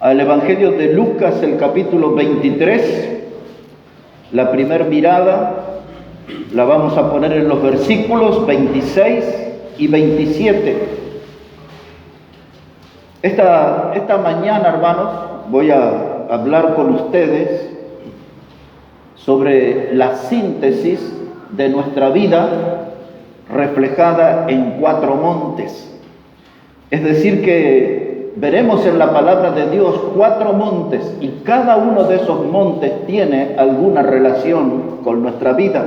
al Evangelio de Lucas, el capítulo 23. La primera mirada la vamos a poner en los versículos 26 y 27. Esta mañana, hermanos, voy a hablar con ustedes sobre la síntesis de nuestra vida reflejada en 4 montes. Es decir, que veremos en la palabra de Dios 4 montes y cada uno de esos montes tiene alguna relación con nuestra vida.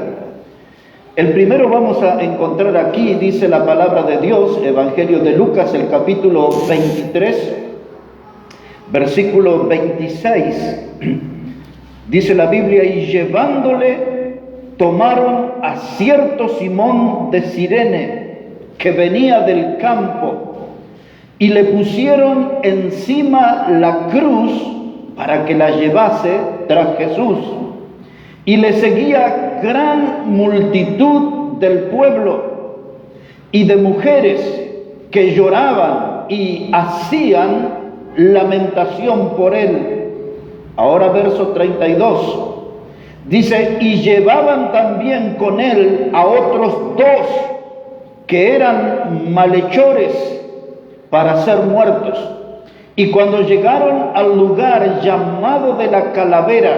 El primero vamos a encontrar aquí, dice la palabra de Dios, Evangelio de Lucas, el capítulo 23, versículo 26. Dice la Biblia: y llevándole, tomaron a cierto Simón de Cirene, que venía del campo, y le pusieron encima la cruz para que la llevase tras Jesús. Y le seguía gran multitud del pueblo y de mujeres que lloraban y hacían lamentación por él. Ahora verso 32. Dice: y llevaban también con él a otros 2 que eran malhechores para ser muertos. Y cuando llegaron al lugar llamado de la Calavera,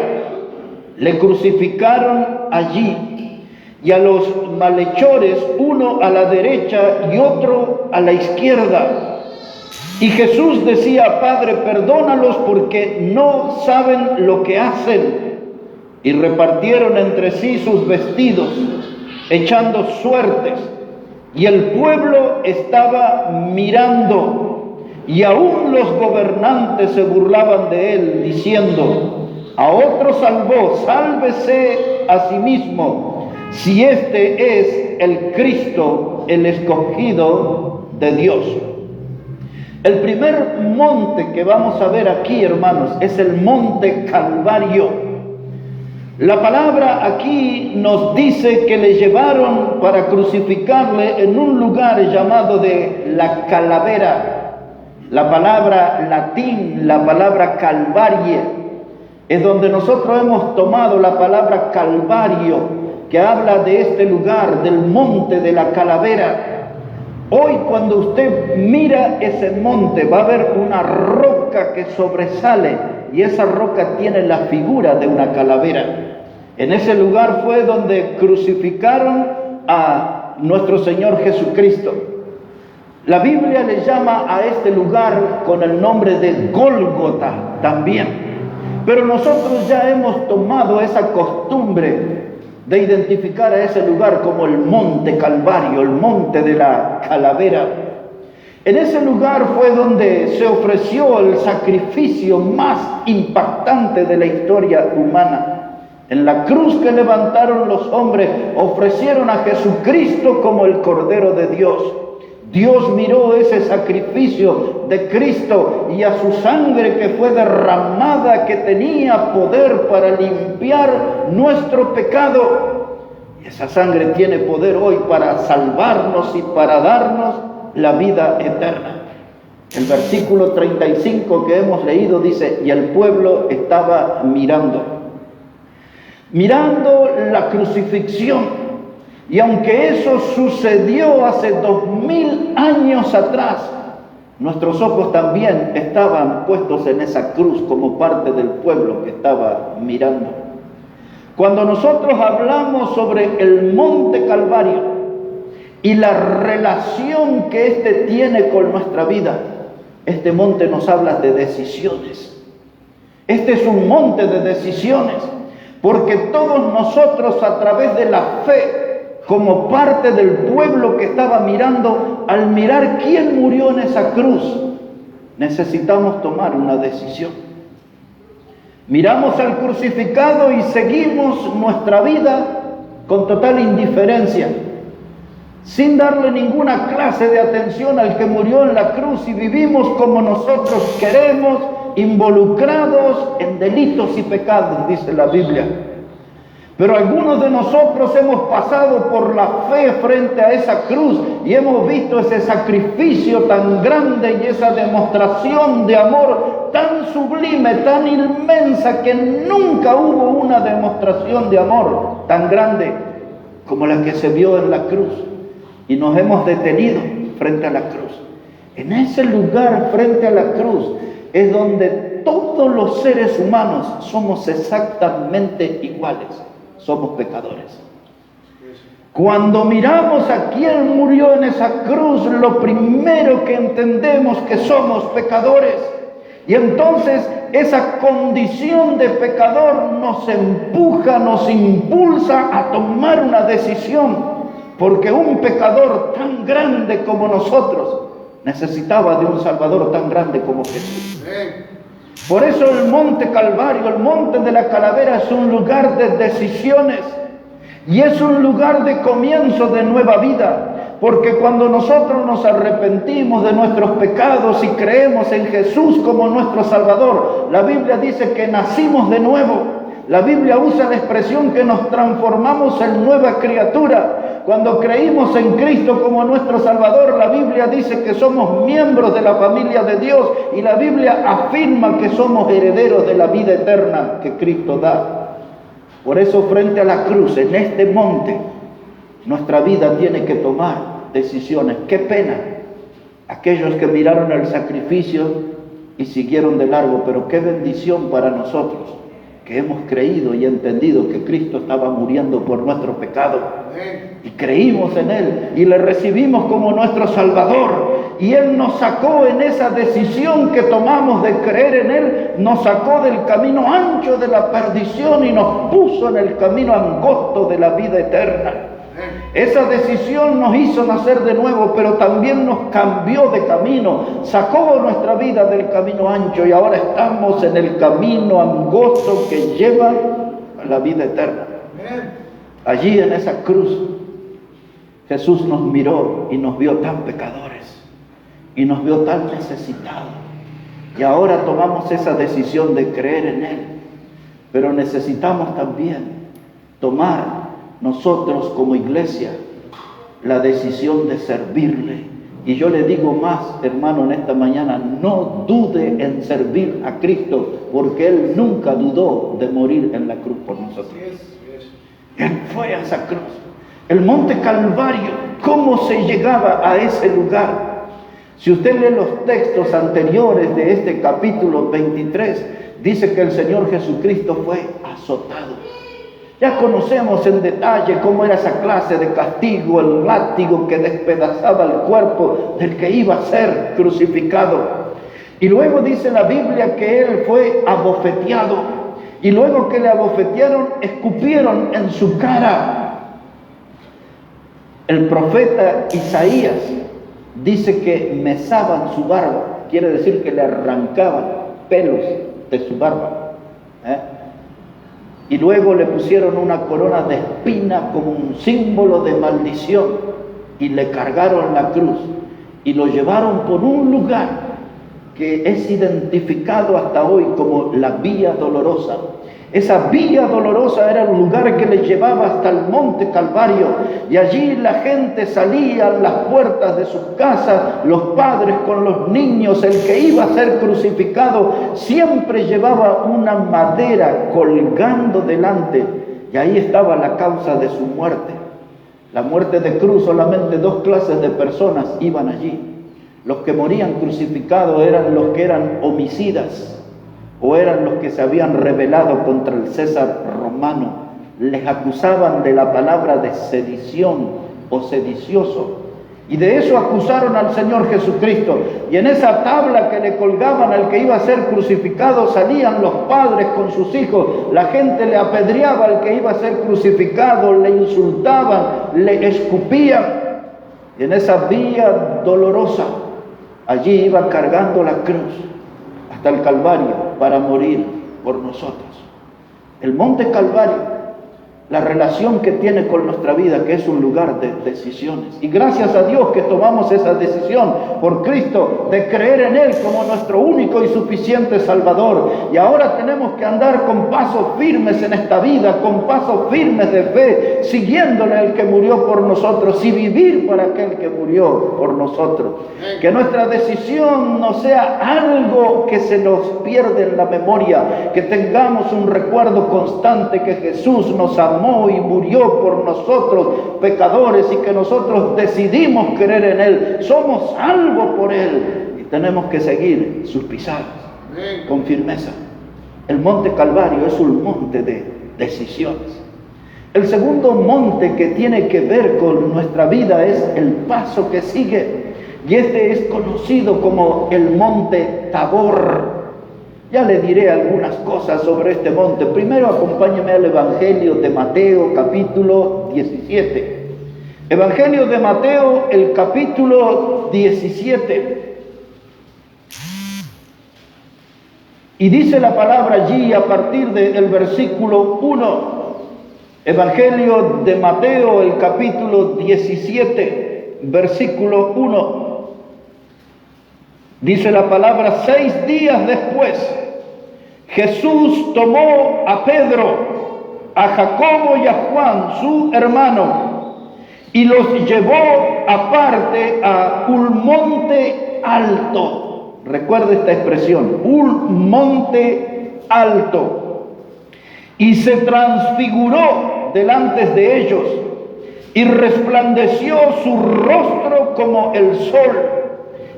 le crucificaron allí, y a los malhechores, uno a la derecha y otro a la izquierda. Y Jesús decía: Padre, perdónalos, porque no saben lo que hacen. Y repartieron entre sí sus vestidos, echando suertes. Y el pueblo estaba mirando, y aún los gobernantes se burlaban de él, diciendo: a otro salvó, sálvese a sí mismo, si este es el Cristo, el escogido de Dios. El primer monte que vamos a ver aquí, hermanos, es el monte Calvario. La palabra aquí nos dice que le llevaron para crucificarle en un lugar llamado de la Calavera. La palabra latín, la palabra Calvarie, es donde nosotros hemos tomado la palabra Calvario, que habla de este lugar, del monte de la Calavera. Hoy, cuando usted mira ese monte, va a ver una roca que sobresale, y esa roca tiene la figura de una calavera. En ese lugar fue donde crucificaron a nuestro Señor Jesucristo. La Biblia le llama a este lugar con el nombre de Gólgota también. Pero nosotros ya hemos tomado esa costumbre de identificar a ese lugar como el monte Calvario, el monte de la Calavera. En ese lugar fue donde se ofreció el sacrificio más impactante de la historia humana. En la cruz que levantaron los hombres, ofrecieron a Jesucristo como el Cordero de Dios. Dios miró ese sacrificio de Cristo y a su sangre que fue derramada, que tenía poder para limpiar nuestro pecado. Y esa sangre tiene poder hoy para salvarnos y para darnos la vida eterna. El versículo 35 que hemos leído dice: y el pueblo estaba mirando la crucifixión. Y aunque eso sucedió hace 2000 años atrás, nuestros ojos también estaban puestos en esa cruz como parte del pueblo que estaba mirando. Cuando nosotros hablamos sobre el monte Calvario y la relación que éste tiene con nuestra vida, este monte nos habla de decisiones. Este es un monte de decisiones, porque todos nosotros, a través de la fe, como parte del pueblo que estaba mirando, al mirar quién murió en esa cruz, necesitamos tomar una decisión. Miramos al crucificado y seguimos nuestra vida con total indiferencia, sin darle ninguna clase de atención al que murió en la cruz, y vivimos como nosotros queremos, involucrados en delitos y pecados, dice la Biblia. Pero algunos de nosotros hemos pasado por la fe frente a esa cruz y hemos visto ese sacrificio tan grande y esa demostración de amor tan sublime, tan inmensa, que nunca hubo una demostración de amor tan grande como la que se vio en la cruz. Y nos hemos detenido frente a la cruz. En ese lugar, frente a la cruz, es donde todos los seres humanos somos exactamente iguales. Somos pecadores. Cuando miramos a quién murió en esa cruz, lo primero que entendemos que somos pecadores. Y entonces esa condición de pecador nos empuja, nos impulsa a tomar una decisión. Porque un pecador tan grande como nosotros necesitaba de un Salvador tan grande como Jesús. Por eso el Monte Calvario, el Monte de la Calavera, es un lugar de decisiones. Y es un lugar de comienzo de nueva vida, porque cuando nosotros nos arrepentimos de nuestros pecados y creemos en Jesús como nuestro Salvador, la Biblia dice que nacimos de nuevo. La Biblia usa la expresión que nos transformamos en nueva criatura. Cuando creímos en Cristo como nuestro Salvador, la Biblia dice que somos miembros de la familia de Dios y la Biblia afirma que somos herederos de la vida eterna que Cristo da. Por eso, frente a la cruz, en este monte, nuestra vida tiene que tomar decisiones. ¡Qué pena! Aquellos que miraron el sacrificio y siguieron de largo, pero qué bendición para nosotros, que hemos creído y entendido que Cristo estaba muriendo por nuestro pecado. Y creímos en Él y le recibimos como nuestro Salvador. Y Él nos sacó en esa decisión que tomamos de creer en Él, nos sacó del camino ancho de la perdición y nos puso en el camino angosto de la vida eterna. Esa decisión nos hizo nacer de nuevo, pero también nos cambió de camino, sacó nuestra vida del camino ancho y ahora estamos en el camino angosto que lleva a la vida eterna. Allí en esa cruz, Jesús nos miró y nos vio tan pecadores y nos vio tan necesitados. Y ahora tomamos esa decisión de creer en Él, pero necesitamos también tomar nosotros como iglesia la decisión de servirle. Y yo le digo más, hermano, en esta mañana, no dude en servir a Cristo, porque Él nunca dudó de morir en la cruz por nosotros. Él fue a esa cruz. El Monte Calvario, ¿cómo se llegaba a ese lugar? Si usted lee los textos anteriores de este capítulo 23, dice que el Señor Jesucristo fue azotado. Ya conocemos en detalle cómo era esa clase de castigo, el látigo que despedazaba el cuerpo del que iba a ser crucificado. Y luego dice la Biblia que Él fue abofeteado. Y luego que le abofetearon, escupieron en su cara. El profeta Isaías dice que mesaban su barba. Quiere decir que le arrancaban pelos de su barba. Y luego le pusieron una corona de espina como un símbolo de maldición y le cargaron la cruz y lo llevaron por un lugar que es identificado hasta hoy como la Vía Dolorosa. Esa Vía Dolorosa era el lugar que le llevaba hasta el Monte Calvario, y allí la gente salía a las puertas de sus casas, los padres con los niños. El que iba a ser crucificado siempre llevaba una madera colgando delante, y ahí estaba la causa de su muerte. La muerte de cruz, solamente dos clases de personas iban allí. Los que morían crucificados eran los que eran homicidas, o eran los que se habían rebelado contra el César romano. Les acusaban de la palabra de sedición o sedicioso, y de eso acusaron al Señor Jesucristo. Y en esa tabla que le colgaban al que iba a ser crucificado salían los padres con sus hijos. La gente le apedreaba al que iba a ser crucificado, le insultaban, le escupían. Y en esa Vía Dolorosa, allí iba cargando la cruz hasta el Calvario para morir por nosotros. El Monte Calvario la relación que tiene con nuestra vida, que es un lugar de decisiones. Y gracias a Dios que tomamos esa decisión por Cristo de creer en Él como nuestro único y suficiente Salvador. Y ahora tenemos que andar con pasos firmes en esta vida, con pasos firmes de fe, siguiéndole al que murió por nosotros y vivir para aquel que murió por nosotros. Que nuestra decisión no sea algo que se nos pierde en la memoria, que tengamos un recuerdo constante que Jesús nos amó y murió por nosotros pecadores y que nosotros decidimos creer en Él, somos salvos por Él y tenemos que seguir sus pisadas con firmeza. El monte Calvario es un monte de decisiones. El segundo monte que tiene que ver con nuestra vida es el paso que sigue, y este es conocido como el monte Tabor. Ya le diré algunas cosas sobre este monte. Primero acompáñeme al Evangelio de Mateo, capítulo 17. Evangelio de Mateo, el capítulo 17. Y dice la palabra allí a partir del versículo 1. Evangelio de Mateo, el capítulo 17, versículo 1. Dice la palabra: 6 días después, Jesús tomó a Pedro, a Jacobo y a Juan, su hermano, y los llevó aparte a un monte alto. Recuerda esta expresión, un monte alto. Y se transfiguró delante de ellos, y resplandeció su rostro como el sol,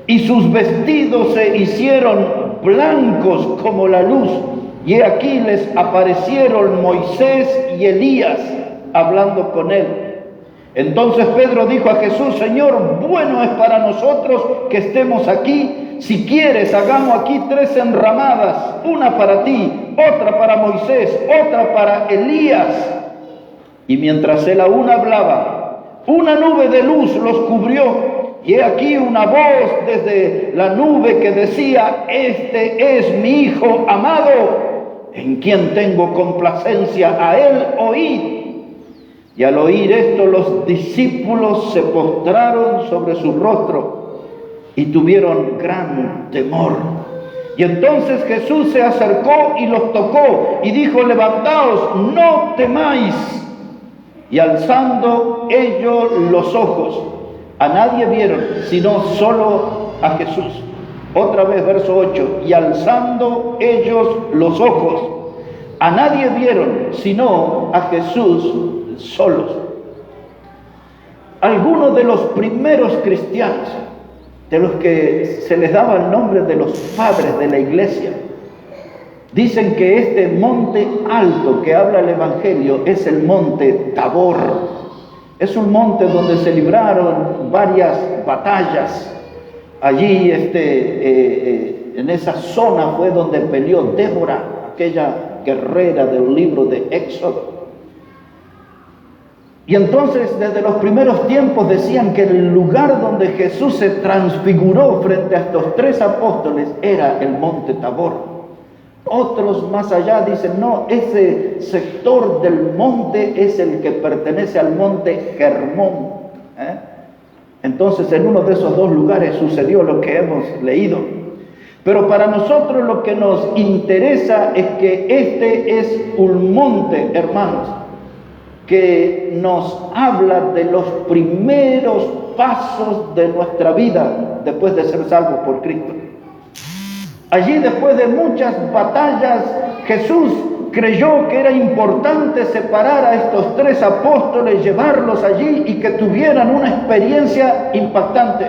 y sus vestidos se hicieron blancos como la luz. Y aquí les aparecieron Moisés y Elías hablando con él. Entonces Pedro dijo a Jesús: Señor, bueno es para nosotros que estemos aquí. Si quieres, hagamos aquí 3 enramadas, una para ti, otra para Moisés, otra para Elías. Y mientras él aún hablaba, una nube de luz los cubrió. Y he aquí una voz desde la nube que decía: Este es mi Hijo amado, en quien tengo complacencia, a él oíd. Y al oír esto, los discípulos se postraron sobre su rostro y tuvieron gran temor. Y entonces Jesús se acercó y los tocó y dijo: levantaos, no temáis. Y alzando ellos los ojos, a nadie vieron, sino solo a Jesús. Otra vez, verso 8. Y alzando ellos los ojos, a nadie vieron, sino a Jesús solos. Algunos de los primeros cristianos, de los que se les daba el nombre de los padres de la iglesia, dicen que este monte alto que habla el Evangelio es el monte Tabor. Es un monte donde se libraron varias batallas. Allí en esa zona fue donde peleó Débora, aquella guerrera del libro de Éxodo. Y entonces desde los primeros tiempos decían que el lugar donde Jesús se transfiguró frente a estos 3 apóstoles era el monte Tabor. Otros más allá dicen: no, ese sector del monte es el que pertenece al monte Hermón. Entonces en uno de esos 2 lugares sucedió lo que hemos leído. Pero para nosotros lo que nos interesa es que este es un monte, hermanos, que nos habla de los primeros pasos de nuestra vida después de ser salvos por Cristo. Allí, después de muchas batallas, Jesús creyó que era importante separar a estos 3 apóstoles, llevarlos allí y que tuvieran una experiencia impactante.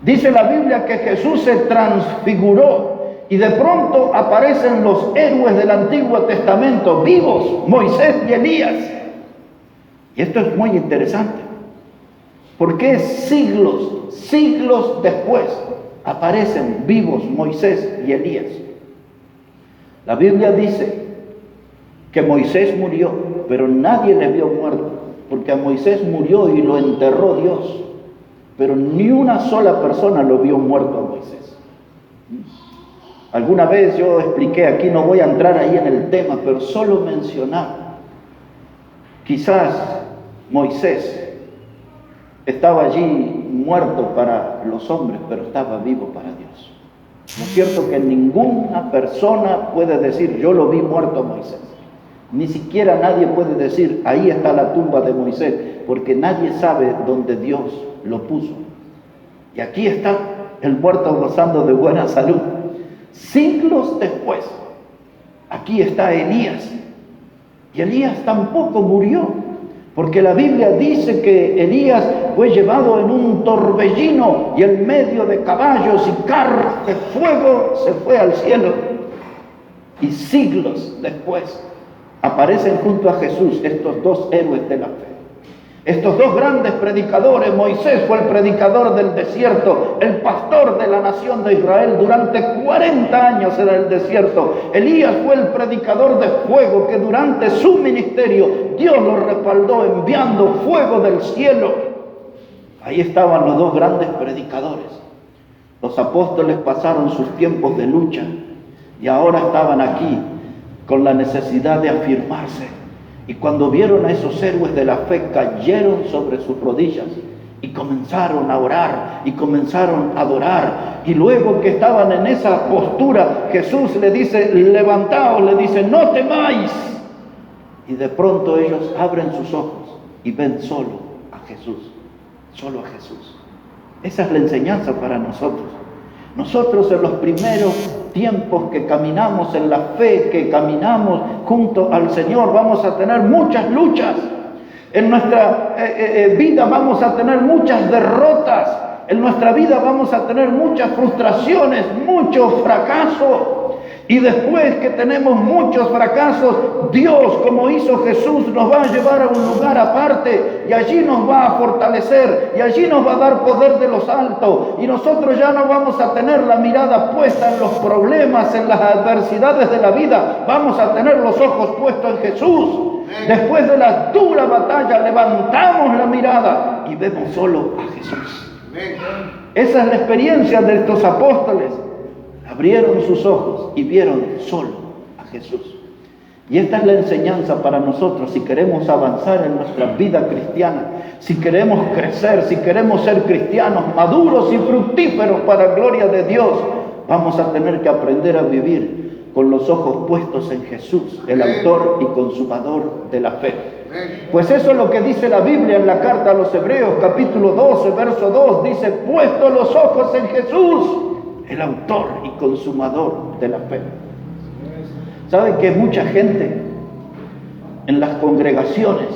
Dice la Biblia que Jesús se transfiguró y de pronto aparecen los héroes del Antiguo Testamento vivos, Moisés y Elías. Y esto es muy interesante, porque siglos después aparecen vivos Moisés y Elías. La Biblia dice que Moisés murió, pero nadie le vio muerto, porque a Moisés murió y lo enterró Dios, pero ni una sola persona lo vio muerto a Moisés. Alguna vez yo expliqué, aquí no voy a entrar ahí en el tema, pero solo mencionar Quizás Moisés estaba allí muerto para los hombres, pero estaba vivo para Dios. ¿No es cierto que ninguna persona puede decir, yo lo vi muerto a Moisés? Ni siquiera nadie puede decir, ahí está la tumba de Moisés, porque nadie sabe dónde Dios lo puso. Y aquí está el muerto gozando de buena salud. Siglos después, aquí está Elías. Y Elías tampoco murió, porque la Biblia dice que Elías fue llevado en un torbellino y en medio de caballos y carros de fuego se fue al cielo. Y siglos después aparecen junto a Jesús estos dos héroes de la fe. Estos dos grandes predicadores. Moisés fue el predicador del desierto, el pastor de la nación de Israel durante 40 años en el desierto. Elías fue el predicador de fuego que durante su ministerio Dios lo respaldó enviando fuego del cielo. Ahí estaban los dos grandes predicadores. Los apóstoles pasaron sus tiempos de lucha y ahora estaban aquí con la necesidad de afirmarse. Y cuando vieron a esos héroes de la fe, cayeron sobre sus rodillas y comenzaron a orar y comenzaron a adorar. Y luego que estaban en esa postura, Jesús le dice, levantaos, le dice, no temáis. Y de pronto ellos abren sus ojos y ven solo a Jesús, solo a Jesús. Esa es la enseñanza para nosotros. Nosotros en los primeros tiempos que caminamos en la fe, que caminamos junto al Señor, vamos a tener muchas luchas. En nuestra vida vamos a tener muchas derrotas. En nuestra vida vamos a tener muchas frustraciones, muchos fracasos. Y después que tenemos muchos fracasos, Dios, como hizo Jesús, nos va a llevar a un lugar aparte y allí nos va a fortalecer y allí nos va a dar poder de los altos. Y nosotros ya no vamos a tener la mirada puesta en los problemas, en las adversidades de la vida. Vamos a tener los ojos puestos en Jesús. Después de la dura batalla, levantamos la mirada y vemos solo a Jesús. Esa es la experiencia de estos apóstoles. Abrieron sus ojos y vieron solo a Jesús. Y esta es la enseñanza para nosotros si queremos avanzar en nuestra vida cristiana, si queremos crecer, si queremos ser cristianos maduros y fructíferos para la gloria de Dios. Vamos a tener que aprender a vivir con los ojos puestos en Jesús, el autor y consumador de la fe. Pues eso es lo que dice la Biblia en la carta a los Hebreos, capítulo 12, verso 2, dice, puestos los ojos en Jesús, el autor y consumador de la fe. ¿Saben que mucha gente en las congregaciones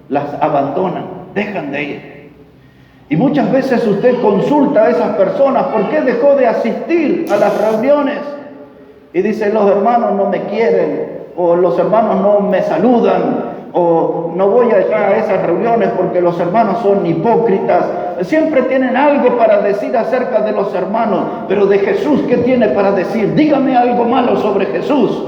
las abandonan, dejan de ir? Y muchas veces usted consulta a esas personas, ¿por qué dejó de asistir a las reuniones? Y dice, los hermanos no me quieren, o los hermanos no me saludan, o no voy allá a esas reuniones porque los hermanos son hipócritas. Siempre tienen algo para decir acerca de los hermanos, pero de Jesús, ¿qué tiene para decir? Dígame algo malo sobre Jesús.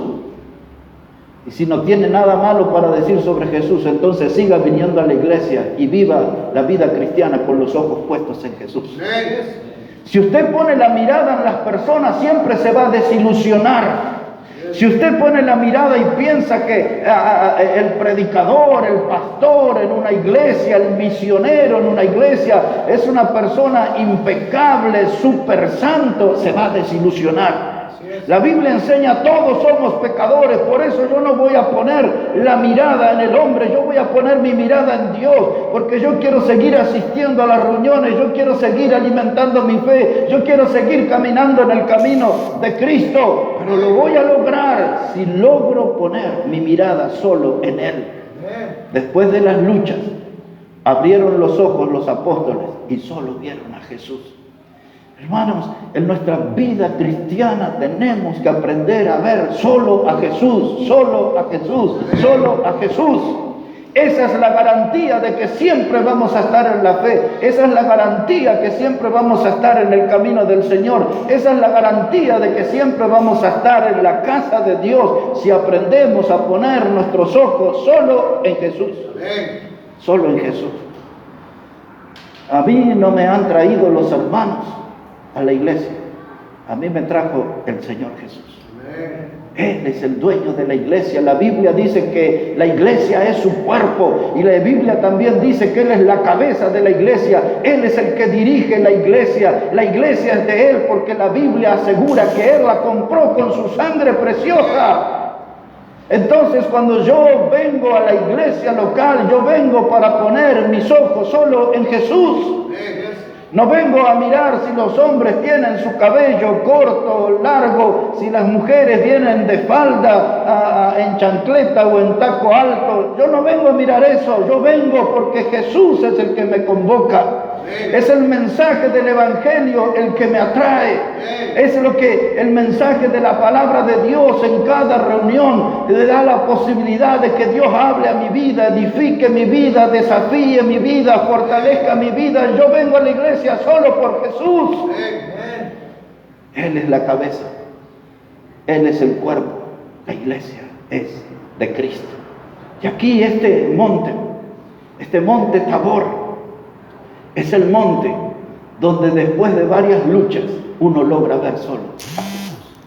Y si no tiene nada malo para decir sobre Jesús, entonces siga viniendo a la iglesia y viva la vida cristiana con los ojos puestos en Jesús. Si usted pone la mirada en las personas, siempre se va a desilusionar. Si usted pone la mirada y piensa que el predicador, el pastor en una iglesia, el misionero en una iglesia es una persona impecable, súper santo, se va a desilusionar. La Biblia enseña, todos somos pecadores, por eso yo no voy a poner la mirada en el hombre, yo voy a poner mi mirada en Dios, porque yo quiero seguir asistiendo a las reuniones, yo quiero seguir alimentando mi fe, yo quiero seguir caminando en el camino de Cristo, pero lo voy a lograr si logro poner mi mirada solo en Él. Después de las luchas, abrieron los ojos los apóstoles y solo vieron a Jesús. Hermanos, en nuestra vida cristiana tenemos que aprender a ver solo a Jesús, solo a Jesús, solo a Jesús. Esa es la garantía de que siempre vamos a estar en la fe. Esa es la garantía que siempre vamos a estar en el camino del Señor. Esa es la garantía de que siempre vamos a estar en la casa de Dios si aprendemos a poner nuestros ojos solo en Jesús. Solo en Jesús. A mí no me han traído los hermanos a la iglesia. A mí me trajo el Señor Jesús. Él es el dueño de la iglesia. La Biblia dice que la iglesia es su cuerpo, y la Biblia también dice que Él es la cabeza de la iglesia. Él es el que dirige la iglesia. La iglesia es de Él, porque la Biblia asegura que Él la compró con su sangre preciosa. Entonces, cuando yo vengo a la iglesia local, yo vengo para poner mis ojos solo en Jesús. No vengo a mirar si los hombres tienen su cabello corto o largo, si las mujeres vienen de falda, en chancleta o en taco alto. Yo no vengo a mirar eso. Yo vengo porque Jesús es el que me convoca. Es el mensaje del Evangelio el que me atrae. Es el mensaje de la palabra de Dios en cada reunión. Le da la posibilidad de que Dios hable a mi vida, edifique mi vida, desafíe mi vida, fortalezca mi vida. Yo vengo a la iglesia solo por Jesús. Él es la cabeza. Él es el cuerpo. La iglesia es de Cristo. Y aquí este monte Tabor, es el monte donde después de varias luchas uno logra ver solo a Jesús.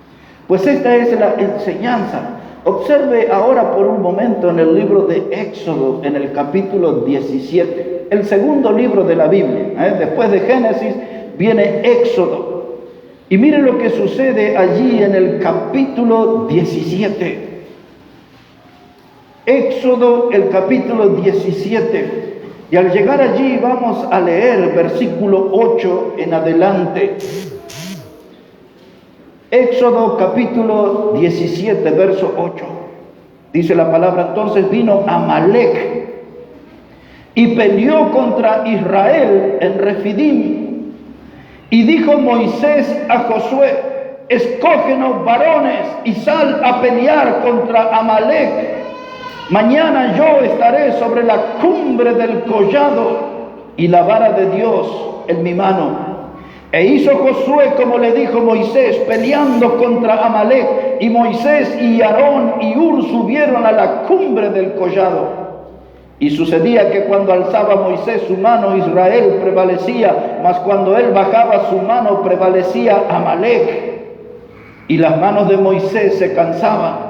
Pues esta es la enseñanza. Observe ahora por un momento en el libro de Éxodo, en el capítulo 17, el segundo libro de la Biblia. Después de Génesis viene Éxodo. Y mire lo que sucede allí en el capítulo 17. Éxodo, el capítulo 17. Y al llegar allí vamos a leer versículo 8 en adelante. Éxodo capítulo 17, verso 8. Dice la palabra: entonces vino Amalec y peleó contra Israel en Refidim. Y dijo Moisés a Josué: escógenos varones y sal a pelear contra Amalec. Mañana yo estaré sobre la cumbre del collado y la vara de Dios en mi mano. E hizo Josué como le dijo Moisés, peleando contra Amalec. Y Moisés y Aarón y Hur subieron a la cumbre del collado. Y sucedía que cuando alzaba Moisés su mano, Israel prevalecía, mas cuando él bajaba su mano, prevalecía Amalec. Y las manos de Moisés se cansaban.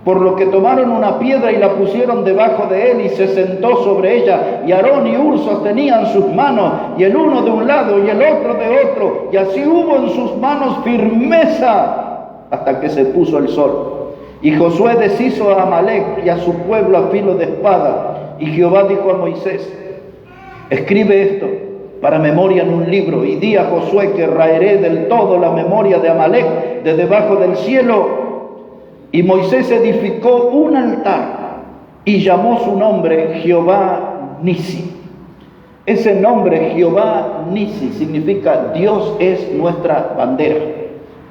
Por lo que tomaron una piedra y la pusieron debajo de él y se sentó sobre ella. Y Aarón y Hur sostenían sus manos, y el uno de un lado y el otro de otro. Y así hubo en sus manos firmeza hasta que se puso el sol. Y Josué deshizo a Amalec y a su pueblo a filo de espada. Y Jehová dijo a Moisés: escribe esto para memoria en un libro, y di a Josué que raeré del todo la memoria de Amalec de debajo del cielo. Y Moisés edificó un altar y llamó su nombre Jehová Nisi. Ese nombre Jehová Nisi significa Dios es nuestra bandera.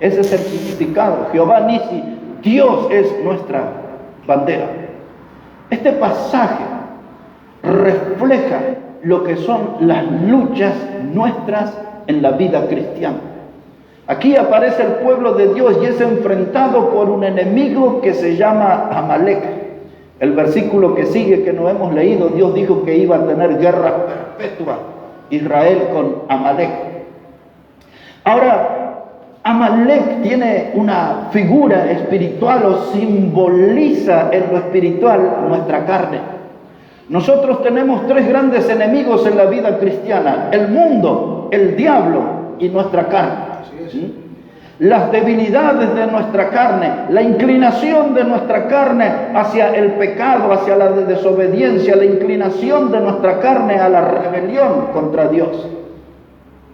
Ese es el significado. Jehová Nisi, Dios es nuestra bandera. Este pasaje refleja lo que son las luchas nuestras en la vida cristiana. Aquí aparece el pueblo de Dios y es enfrentado por un enemigo que se llama Amalec. El versículo que sigue, que no hemos leído, Dios dijo que iba a tener guerra perpetua Israel con Amalec. Ahora, Amalec tiene una figura espiritual o simboliza en lo espiritual nuestra carne. Nosotros tenemos tres grandes enemigos en la vida cristiana: el mundo, el diablo y nuestra carne. Las debilidades de nuestra carne, la inclinación de nuestra carne hacia el pecado, hacia la desobediencia, la inclinación de nuestra carne a la rebelión contra Dios.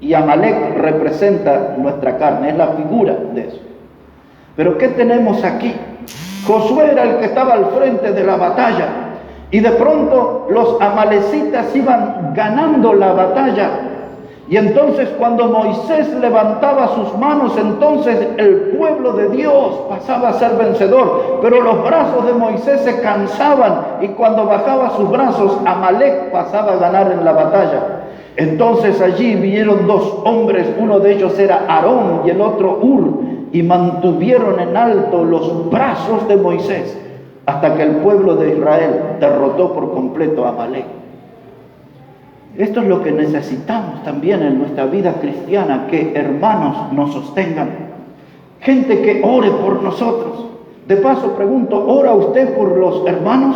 Y Amalec representa nuestra carne, es la figura de eso. Pero ¿qué tenemos aquí? Josué era el que estaba al frente de la batalla, y de pronto los amalecitas iban ganando la batalla. Y entonces cuando Moisés levantaba sus manos, entonces el pueblo de Dios pasaba a ser vencedor. Pero los brazos de Moisés se cansaban, y cuando bajaba sus brazos, Amalec pasaba a ganar en la batalla. Entonces allí vinieron dos hombres, uno de ellos era Aarón y el otro Hur, y mantuvieron en alto los brazos de Moisés hasta que el pueblo de Israel derrotó por completo a Amalec. Esto es lo que necesitamos también en nuestra vida cristiana, que hermanos nos sostengan, gente que ore por nosotros. De paso pregunto, ¿ora usted por los hermanos?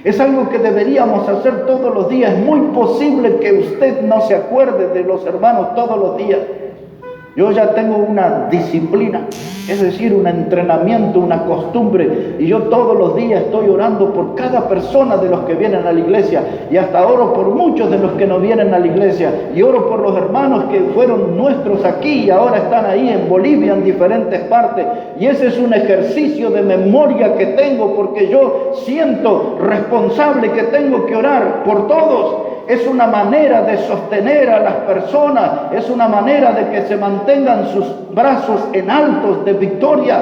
Es algo que deberíamos hacer todos los días. Es muy posible que usted no se acuerde de los hermanos todos los días. Yo ya tengo una disciplina, es decir, un entrenamiento, una costumbre, y yo todos los días estoy orando por cada persona de los que vienen a la iglesia, y hasta oro por muchos de los que no vienen a la iglesia, y oro por los hermanos que fueron nuestros aquí y ahora están ahí en Bolivia, en diferentes partes, y ese es un ejercicio de memoria que tengo, porque yo siento responsable que tengo que orar por todos. Es una manera de sostener a las personas, es una manera de que se mantengan sus brazos en altos de victoria.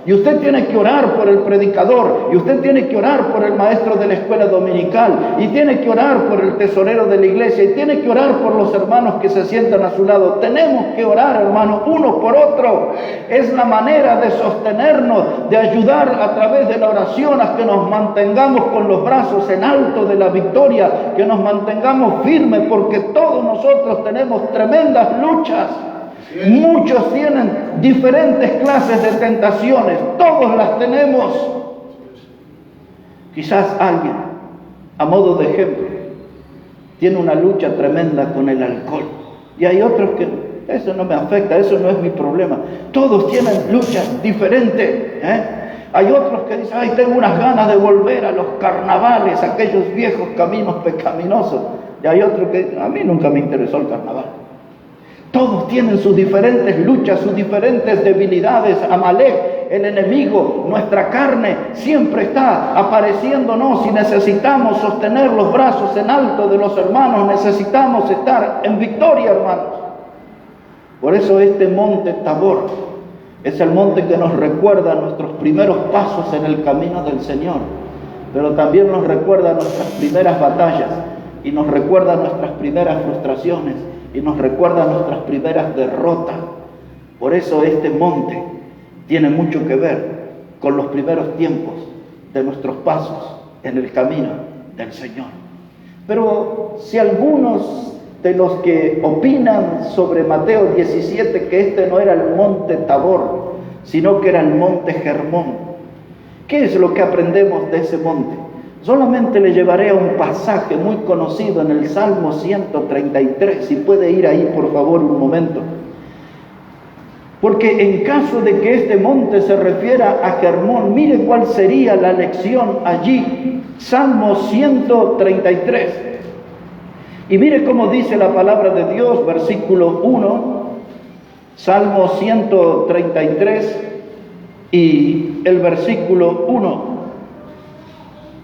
Y usted tiene que orar por el predicador, y usted tiene que orar por el maestro de la escuela dominical, y tiene que orar por el tesorero de la iglesia, y tiene que orar por los hermanos que se sientan a su lado. Tenemos que orar, hermanos, uno por otro. Es la manera de sostenernos, de ayudar a través de la oración a que nos mantengamos con los brazos en alto de la victoria, que nos mantengamos firmes, porque todos nosotros tenemos tremendas luchas. Muchos tienen diferentes clases de tentaciones, todos las tenemos. Quizás alguien, a modo de ejemplo, tiene una lucha tremenda con el alcohol, y hay otros que eso no me afecta, eso no es mi problema. Todos tienen luchas diferentes, Hay otros que dicen, ay, tengo unas ganas de volver a los carnavales, aquellos viejos caminos pecaminosos, y hay otros que dicen, a mí nunca me interesó el carnaval. Todos tienen sus diferentes luchas, sus diferentes debilidades. Amalek, el enemigo, nuestra carne, siempre está apareciéndonos y necesitamos sostener los brazos en alto de los hermanos. Necesitamos estar en victoria, hermanos. Por eso este monte Tabor es el monte que nos recuerda nuestros primeros pasos en el camino del Señor, pero también nos recuerda nuestras primeras batallas y nos recuerda nuestras primeras frustraciones y nos recuerda nuestras primeras derrotas. Por eso este monte tiene mucho que ver con los primeros tiempos de nuestros pasos en el camino del Señor. Pero si algunos de los que opinan sobre Mateo 17 que este no era el monte Tabor, sino que era el monte Hermón, ¿qué es lo que aprendemos de ese monte? Solamente le llevaré a un pasaje muy conocido en el Salmo 133, si puede ir ahí por favor un momento. Porque en caso de que este monte se refiera a Hermón, mire cuál sería la lección allí. Salmo 133. Y mire cómo dice la palabra de Dios, versículo 1, Salmo 133 y el versículo 1.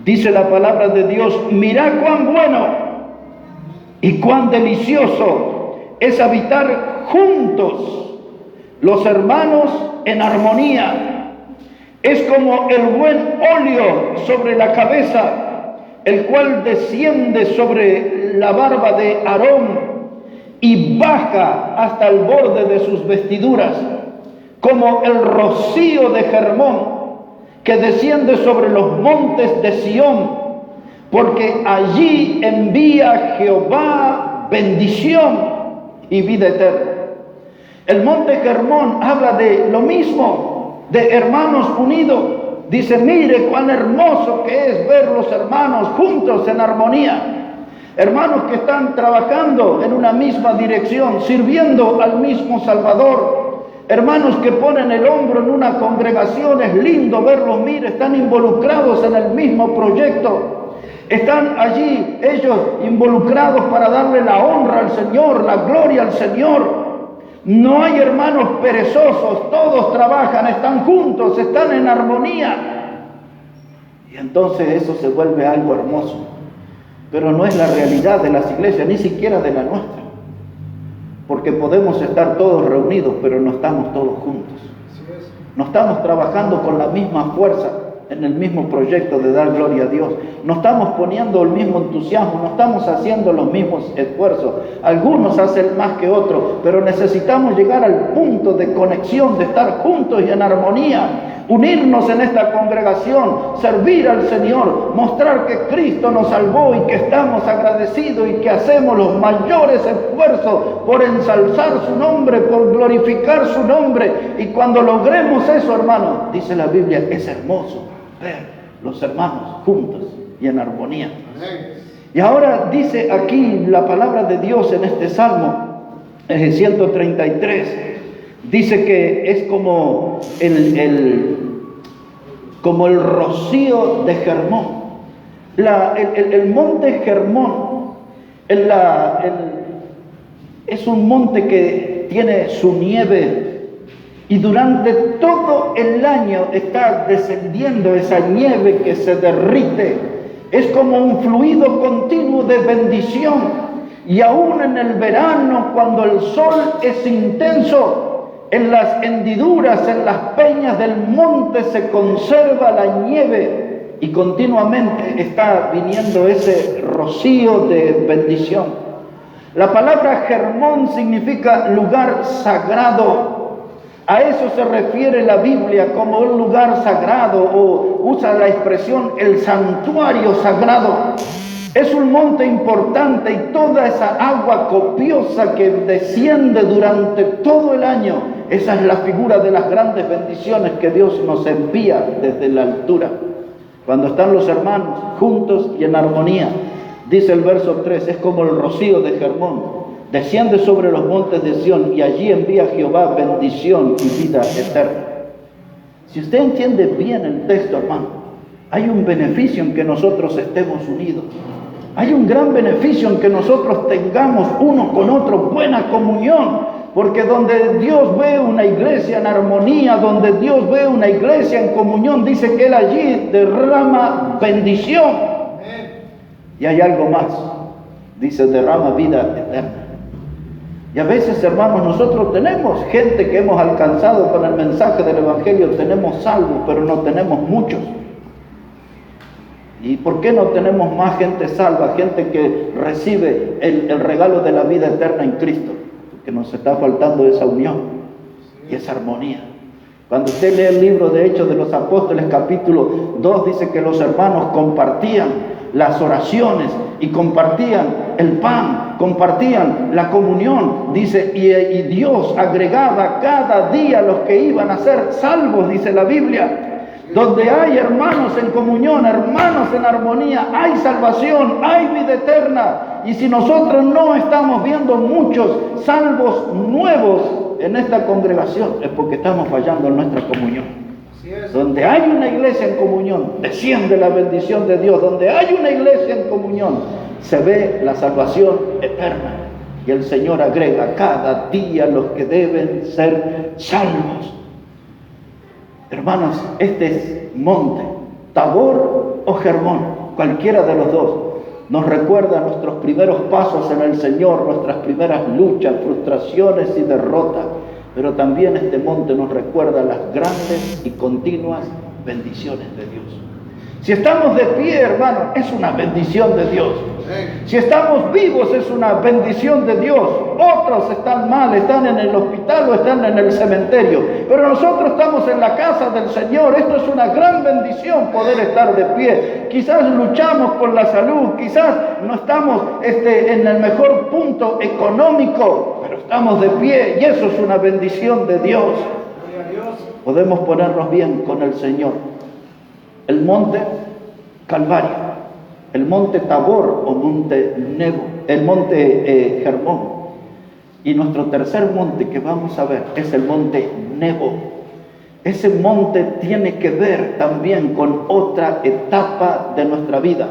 Dice la palabra de Dios, mirad cuán bueno y cuán delicioso es habitar juntos los hermanos en armonía. Es como el buen óleo sobre la cabeza, el cual desciende sobre la barba de Aarón y baja hasta el borde de sus vestiduras, como el rocío de Hermón, que desciende sobre los montes de Sión, porque allí envía Jehová bendición y vida eterna. El monte Hermón habla de lo mismo, de hermanos unidos. Dice, mire cuán hermoso que es ver los hermanos juntos en armonía. Hermanos que están trabajando en una misma dirección, sirviendo al mismo Salvador. Hermanos que ponen el hombro en una congregación, es lindo verlos, mire, están involucrados en el mismo proyecto. Están allí ellos involucrados para darle la honra al Señor, la gloria al Señor. No hay hermanos perezosos, todos trabajan, están juntos, están en armonía. Y entonces eso se vuelve algo hermoso. Pero no es la realidad de las iglesias, ni siquiera de la nuestra. Porque podemos estar todos reunidos, pero no estamos todos juntos. No estamos trabajando con la misma fuerza en el mismo proyecto de dar gloria a Dios. No estamos poniendo el mismo entusiasmo, no estamos haciendo los mismos esfuerzos. Algunos hacen más que otros, pero necesitamos llegar al punto de conexión, de estar juntos y en armonía. unirnos en esta congregación, servir al Señor, mostrar que Cristo nos salvó y que estamos agradecidos y que hacemos los mayores esfuerzos por ensalzar su nombre, por glorificar su nombre. Y cuando logremos eso, hermanos, dice la Biblia, es hermoso ver los hermanos juntos y en armonía. Y ahora dice aquí la palabra de Dios en este Salmo, en el 133, dice que es como como el rocío de Hermón. El monte Hermón es un monte que tiene su nieve y durante todo el año está descendiendo esa nieve que se derrite. Es como un fluido continuo de bendición. Y aún en el verano, cuando el sol es intenso, en las hendiduras, en las peñas del monte se conserva la nieve y continuamente está viniendo ese rocío de bendición. La palabra Hermón significa lugar sagrado. A eso se refiere la Biblia como un lugar sagrado, o usa la expresión el santuario sagrado. Es un monte importante y toda esa agua copiosa que desciende durante todo el año, esa es la figura de las grandes bendiciones que Dios nos envía desde la altura. Cuando están los hermanos juntos y en armonía, dice el verso 3, es como el rocío de Hermón. Desciende sobre los montes de Sión y allí envía Jehová bendición y vida eterna. Si usted entiende bien el texto, hermano, hay un beneficio en que nosotros estemos unidos. Hay un gran beneficio en que nosotros tengamos uno con otro buena comunión. Porque donde Dios ve una iglesia en armonía, donde Dios ve una iglesia en comunión, dice que Él allí derrama bendición. Y hay algo más. Dice, derrama vida eterna. Y a veces, hermanos, nosotros tenemos gente que hemos alcanzado con el mensaje del Evangelio, tenemos salvos, pero no tenemos muchos. ¿Y por qué no tenemos más gente salva, gente que recibe el regalo de la vida eterna en Cristo? Porque nos está faltando esa unión y esa armonía. Cuando usted lee el libro de Hechos de los Apóstoles, capítulo 2, dice que los hermanos compartían las oraciones y compartían el pan, compartían la comunión, dice, y Dios agregaba cada día los que iban a ser salvos, dice la Biblia. Donde hay hermanos en comunión, hermanos en armonía, hay salvación, hay vida eterna. Y si nosotros no estamos viendo muchos salvos nuevos en esta congregación, es porque estamos fallando en nuestra comunión. Donde hay una iglesia en comunión, desciende la bendición de Dios. Donde hay una iglesia en comunión, se ve la salvación eterna. Y el Señor agrega cada día los que deben ser salvos. Hermanos, este monte, Tabor o Hermón, cualquiera de los dos, nos recuerda nuestros primeros pasos en el Señor, nuestras primeras luchas, frustraciones y derrotas. Pero también este monte nos recuerda las grandes y continuas bendiciones de Dios. Si estamos de pie, hermano, es una bendición de Dios. Si estamos vivos, es una bendición de Dios. Otros están mal, están en el hospital o están en el cementerio. Pero nosotros estamos en la casa del Señor. Esto es una gran bendición, poder estar de pie. Quizás luchamos por la salud, quizás no estamos en el mejor punto económico, pero estamos de pie y eso es una bendición de Dios. Podemos ponernos bien con el Señor. El monte Calvario, el monte Tabor o monte Nebo, el monte Hermón. Y nuestro tercer monte que vamos a ver es el monte Nebo. Ese monte tiene que ver también con otra etapa de nuestra vida.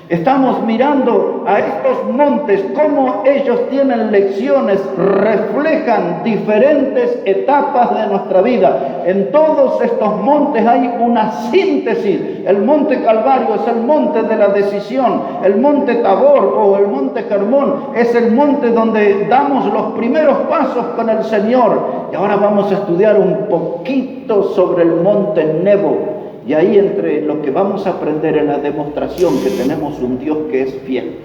Estamos mirando a estos montes, cómo ellos tienen lecciones, reflejan diferentes etapas de nuestra vida. En todos estos montes hay una síntesis. El monte Calvario es el monte de la decisión. El monte Tabor o el monte Hermón es el monte donde damos los primeros pasos con el Señor. Y ahora vamos a estudiar un poquito sobre el monte Nebo. Y ahí entre lo que vamos a aprender en la demostración que tenemos un Dios que es fiel.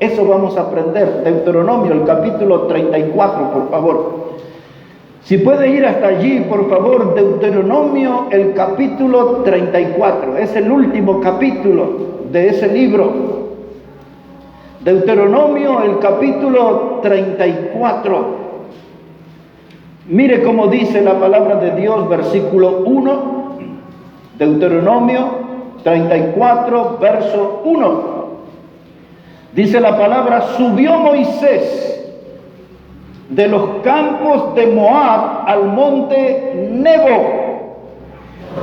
Eso vamos a aprender. Deuteronomio, el capítulo 34, por favor. Si puede ir hasta allí, por favor, Deuteronomio, el capítulo 34. Es el último capítulo de ese libro. Deuteronomio, el capítulo 34. Mire cómo dice la palabra de Dios, versículo 1. Deuteronomio 34, verso 1. Dice la palabra: subió Moisés de los campos de Moab al monte Nebo,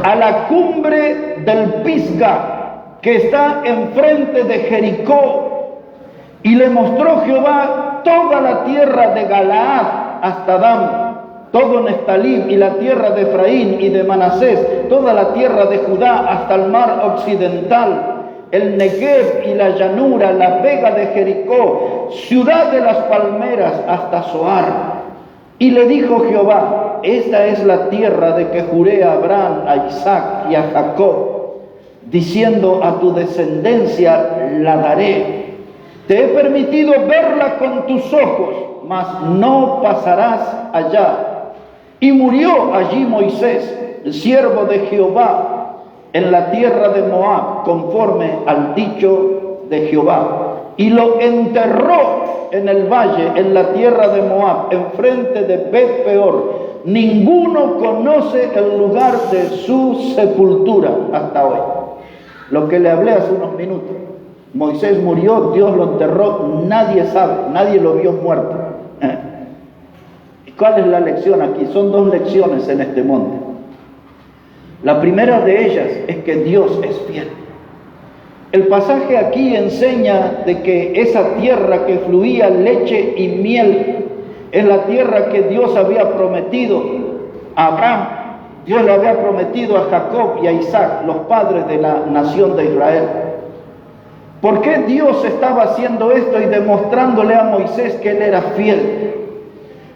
a la cumbre del Pisga, que está enfrente de Jericó, y le mostró Jehová toda la tierra de Galaad hasta Dan, todo Neftalí y la tierra de Efraín y de Manasés, toda la tierra de Judá hasta el mar occidental, el Negev y la llanura, la vega de Jericó, ciudad de las palmeras hasta Zoar. Y le dijo Jehová: esta es la tierra de que juré a Abraham, a Isaac y a Jacob, diciendo: a tu descendencia la daré. Te he permitido verla con tus ojos, mas no pasarás allá. Y murió allí Moisés, el siervo de Jehová, en la tierra de Moab, conforme al dicho de Jehová. Y lo enterró en el valle, en la tierra de Moab, enfrente de Bet Peor. Ninguno conoce el lugar de su sepultura hasta hoy. Lo que le hablé hace unos minutos. Moisés murió, Dios lo enterró, nadie sabe, nadie lo vio muerto. ¿Y cuál es la lección aquí? Son dos lecciones en este monte. La primera de ellas es que Dios es fiel. El pasaje aquí enseña de que esa tierra que fluía leche y miel es la tierra que Dios había prometido a Abraham. Dios le había prometido a Jacob y a Isaac, los padres de la nación de Israel. ¿Por qué Dios estaba haciendo esto y demostrándole a Moisés que él era fiel?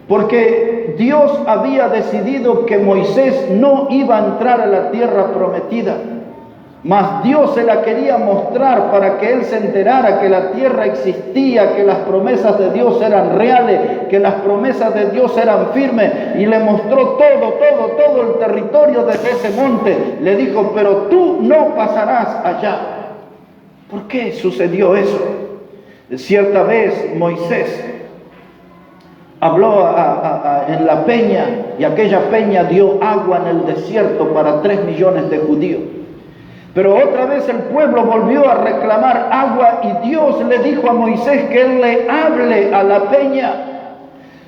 Porque Dios había decidido que Moisés no iba a entrar a la tierra prometida, mas Dios se la quería mostrar para que él se enterara que la tierra existía, que las promesas de Dios eran reales, que las promesas de Dios eran firmes, y le mostró todo el territorio desde ese monte. Le dijo: pero tú no pasarás allá. ¿Por qué sucedió eso? Cierta vez Moisés habló en la peña, y aquella peña dio agua en el desierto para 3 millones de judíos. Pero otra vez el pueblo volvió a reclamar agua, y Dios le dijo a Moisés que él le hable a la peña.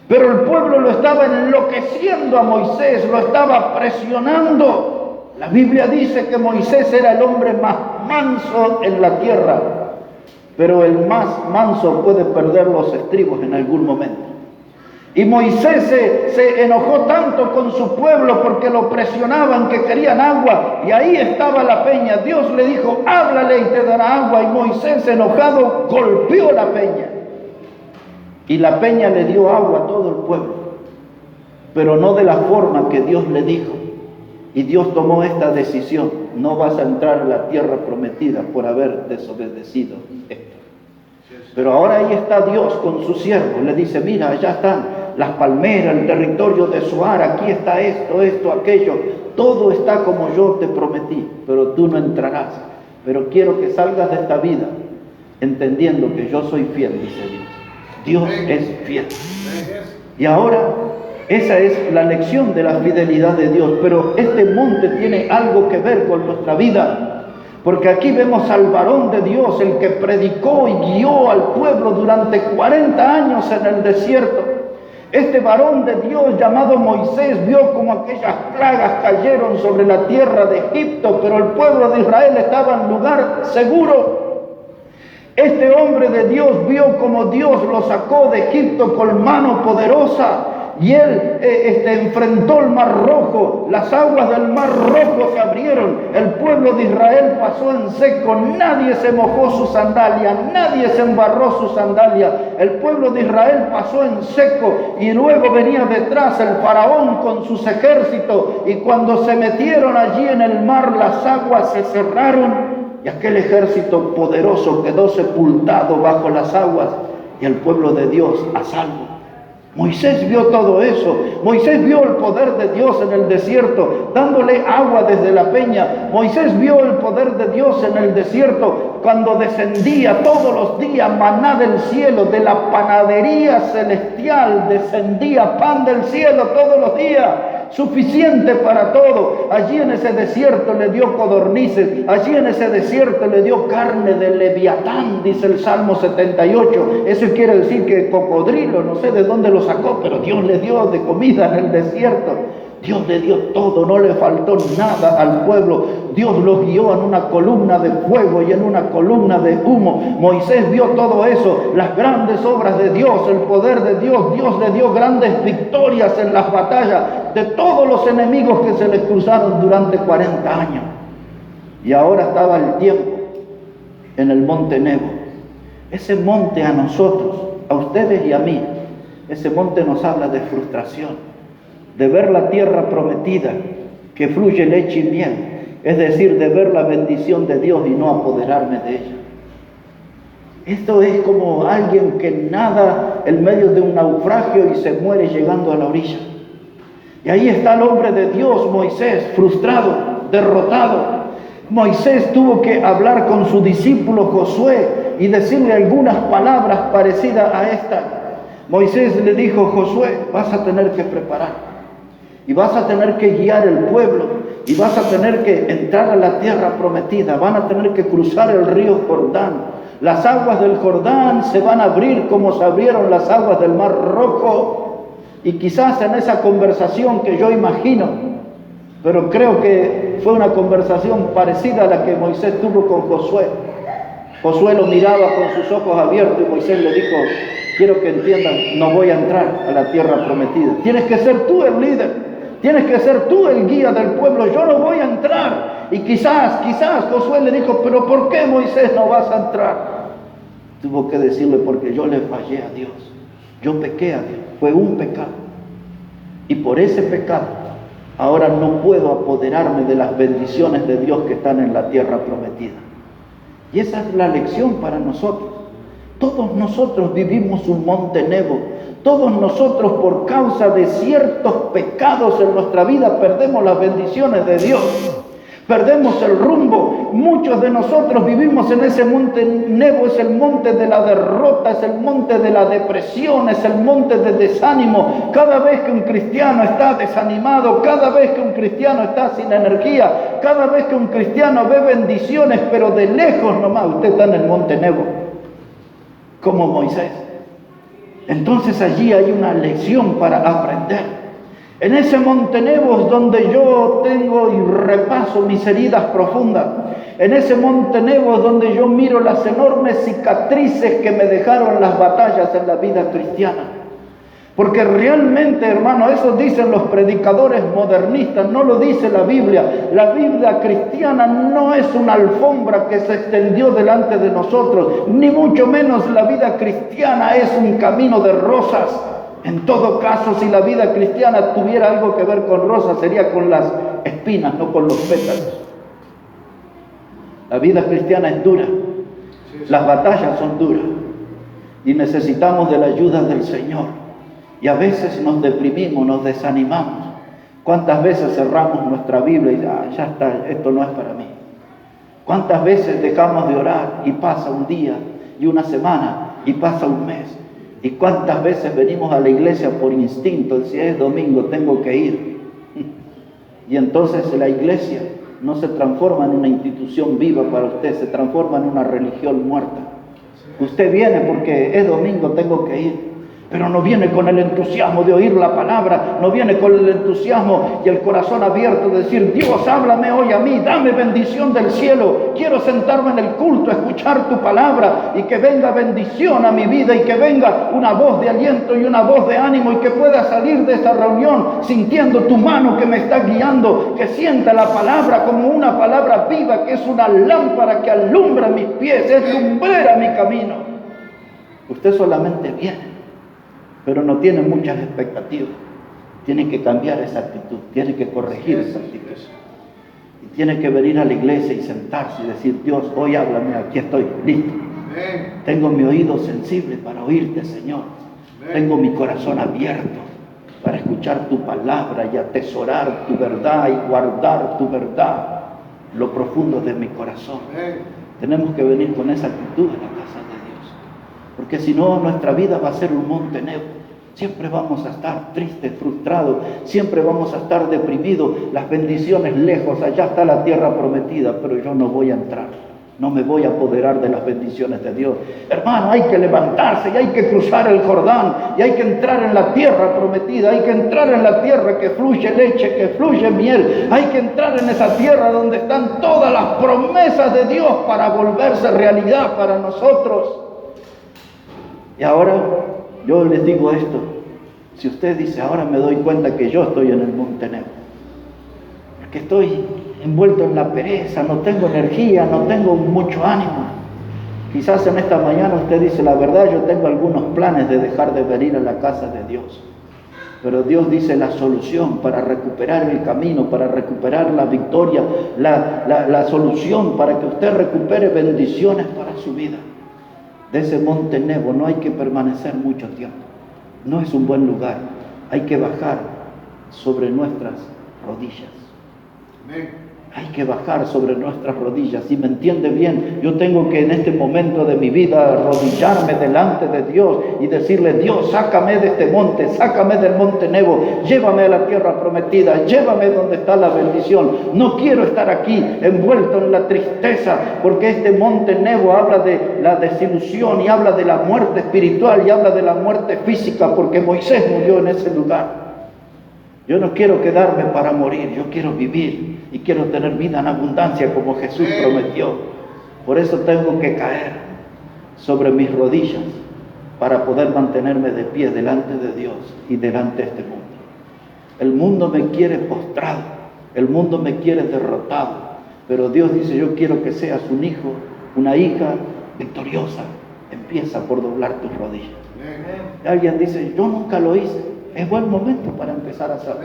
Pero el pueblo lo estaba enloqueciendo a Moisés, lo estaba presionando. La Biblia dice que Moisés era el hombre más manso en la tierra, pero el más manso puede perder los estribos en algún momento. Y Moisés se enojó tanto con su pueblo porque lo presionaban, que querían agua, y ahí estaba la peña. Dios le dijo: háblale y te dará agua. Y Moisés, enojado, golpeó la peña, y la peña le dio agua a todo el pueblo, pero no de la forma que Dios le dijo. Y Dios tomó esta decisión: no vas a entrar a la tierra prometida por haber desobedecido esto. Pero ahora ahí está Dios con su siervo. Le dice: mira, allá están las palmeras, el territorio de Zoar, aquí está esto, aquello. Todo está como yo te prometí, pero tú no entrarás. Pero quiero que salgas de esta vida entendiendo que yo soy fiel, dice Dios. Dios es fiel. Y ahora, esa es la lección de la fidelidad de Dios. Pero este monte tiene algo que ver con nuestra vida. Porque aquí vemos al varón de Dios, el que predicó y guió al pueblo durante 40 años en el desierto. Este varón de Dios llamado Moisés vio como aquellas plagas cayeron sobre la tierra de Egipto, pero el pueblo de Israel estaba en lugar seguro. Este hombre de Dios vio como Dios lo sacó de Egipto con mano poderosa, y él enfrentó el Mar Rojo. Las aguas del Mar Rojo se abrieron, el pueblo de Israel pasó en seco, nadie se mojó su sandalia, nadie se embarró su sandalia. El pueblo de Israel pasó en seco, y luego venía detrás el faraón con sus ejércitos, y cuando se metieron allí en el mar, las aguas se cerraron, y aquel ejército poderoso quedó sepultado bajo las aguas, y el pueblo de Dios a salvo. Moisés vio todo eso. Moisés vio el poder de Dios en el desierto, dándole agua desde la peña. Moisés vio el poder de Dios en el desierto, cuando descendía todos los días maná del cielo, de la panadería celestial, descendía pan del cielo todos los días, suficiente para todo. Allí en ese desierto le dio codornices, allí en ese desierto le dio carne de leviatán, dice el Salmo 78. Eso quiere decir que cocodrilo, no sé de dónde lo sacó, pero Dios le dio de comida en el desierto. Dios le dio todo, no le faltó nada al pueblo. Dios los guió en una columna de fuego y en una columna de humo. Moisés vio todo eso, las grandes obras de Dios, el poder de Dios. Dios le dio grandes victorias en las batallas de todos los enemigos que se les cruzaron durante 40 años. Y ahora estaba el tiempo en el monte Nebo. Ese monte a nosotros, a ustedes y a mí, ese monte nos habla de frustración, de ver la tierra prometida que fluye leche y miel, es decir, de ver la bendición de Dios y no apoderarme de ella. Esto es como alguien que nada en medio de un naufragio y se muere llegando a la orilla. Y ahí está el hombre de Dios, Moisés, frustrado, derrotado. Moisés tuvo que hablar con su discípulo Josué y decirle algunas palabras parecidas a esta. Moisés le dijo: Josué, vas a tener que preparar. Y vas a tener que guiar el pueblo, y vas a tener que entrar a la tierra prometida, van a tener que cruzar el río Jordán. Las aguas del Jordán se van a abrir como se abrieron las aguas del Mar Rojo. Y quizás en esa conversación que yo imagino, pero creo que fue una conversación parecida a la que Moisés tuvo con Josué. Josué lo miraba con sus ojos abiertos y Moisés le dijo: quiero que entiendan, no voy a entrar a la tierra prometida. Tienes que ser tú el líder. Tienes que ser tú el guía del pueblo. Yo no voy a entrar. Y quizás Josué le dijo: pero ¿por qué, Moisés, no vas a entrar? Tuvo que decirle: porque yo le fallé a Dios. Yo pequé a Dios. Fue un pecado. Y por ese pecado, ahora no puedo apoderarme de las bendiciones de Dios que están en la tierra prometida. Y esa es la lección para nosotros. Todos nosotros vivimos un monte Nebo. Todos nosotros, por causa de ciertos pecados en nuestra vida, perdemos las bendiciones de Dios. Perdemos el rumbo. Muchos de nosotros vivimos en ese monte Nebo. Es el monte de la derrota, es el monte de la depresión, es el monte de desánimo. Cada vez que un cristiano está desanimado, cada vez que un cristiano está sin energía, cada vez que un cristiano ve bendiciones, pero de lejos nomás, usted está en el monte Nebo, como Moisés. Entonces allí hay una lección para aprender. En ese monte Nebo es donde yo tengo y repaso mis heridas profundas. En ese monte Nebo es donde yo miro las enormes cicatrices que me dejaron las batallas en la vida cristiana. Porque realmente, hermano, eso dicen los predicadores modernistas, no lo dice la Biblia. La Biblia cristiana no es una alfombra que se extendió delante de nosotros, ni mucho menos la vida cristiana es un camino de rosas. En todo caso, si la vida cristiana tuviera algo que ver con rosas, sería con las espinas, no con los pétalos. La vida cristiana es dura, las batallas son duras y necesitamos de la ayuda del Señor. Y a veces nos deprimimos, nos desanimamos. ¿Cuántas veces cerramos nuestra Biblia y ya está, esto no es para mí? ¿Cuántas veces dejamos de orar y pasa un día y una semana y pasa un mes? ¿Y cuántas veces venimos a la iglesia por instinto? Si es domingo tengo que ir. Y entonces la iglesia no se transforma en una institución viva para usted, se transforma en una religión muerta. Usted viene porque es domingo, tengo que ir. Pero no viene con el entusiasmo de oír la palabra, no viene con el entusiasmo y el corazón abierto de decir: Dios, háblame hoy a mí, dame bendición del cielo, quiero sentarme en el culto, escuchar tu palabra y que venga bendición a mi vida y que venga una voz de aliento y una voz de ánimo y que pueda salir de esta reunión sintiendo tu mano que me está guiando, que sienta la palabra como una palabra viva, que es una lámpara que alumbra mis pies, es lumbrera mi camino. Usted solamente viene, pero no tiene muchas expectativas. Tiene que cambiar esa actitud, tiene que corregir esa actitud. Y tiene que venir a la iglesia y sentarse y decir: Dios, hoy háblame, aquí estoy, listo. Tengo mi oído sensible para oírte, Señor. Tengo mi corazón abierto para escuchar tu palabra y atesorar tu verdad y guardar tu verdad en lo profundo de mi corazón. Tenemos que venir con esa actitud a la casa de Dios, porque si no, nuestra vida va a ser un monte nuevo. Siempre vamos a estar tristes, frustrados, siempre vamos a estar deprimidos, las bendiciones lejos, allá está la tierra prometida, pero yo no voy a entrar, no me voy a apoderar de las bendiciones de Dios. Hermano, hay que levantarse y hay que cruzar el Jordán y hay que entrar en la tierra prometida, hay que entrar en la tierra que fluye leche, que fluye miel, hay que entrar en esa tierra donde están todas las promesas de Dios para volverse realidad para nosotros. Y ahora yo les digo esto, si usted dice, ahora me doy cuenta que yo estoy en el monte Nebo, que estoy envuelto en la pereza, no tengo energía, no tengo mucho ánimo. Quizás en esta mañana usted dice, la verdad, yo tengo algunos planes de dejar de venir a la casa de Dios. Pero Dios dice la solución para recuperar el camino, para recuperar la victoria, la solución para que usted recupere bendiciones para su vida. De ese monte Nebo no hay que permanecer mucho tiempo. No es un buen lugar. Hay que bajar sobre nuestras rodillas. Amén. Hay que bajar sobre nuestras rodillas. Si me entiende bien, yo tengo que en este momento de mi vida arrodillarme delante de Dios y decirle, Dios, sácame de este monte, sácame del monte Nebo, llévame a la tierra prometida, llévame donde está la bendición. No quiero estar aquí envuelto en la tristeza, porque este monte Nebo habla de la desilusión y habla de la muerte espiritual y habla de la muerte física, porque Moisés murió en ese lugar. Yo no quiero quedarme para morir, yo quiero vivir y quiero tener vida en abundancia como Jesús prometió. Por eso tengo que caer sobre mis rodillas para poder mantenerme de pie delante de Dios y delante de este mundo. El mundo me quiere postrado, el mundo me quiere derrotado, pero Dios dice, yo quiero que seas un hijo, una hija victoriosa. Empieza por doblar tus rodillas. Alguien dice, yo nunca lo hice. Es buen momento para empezar a hacerlo.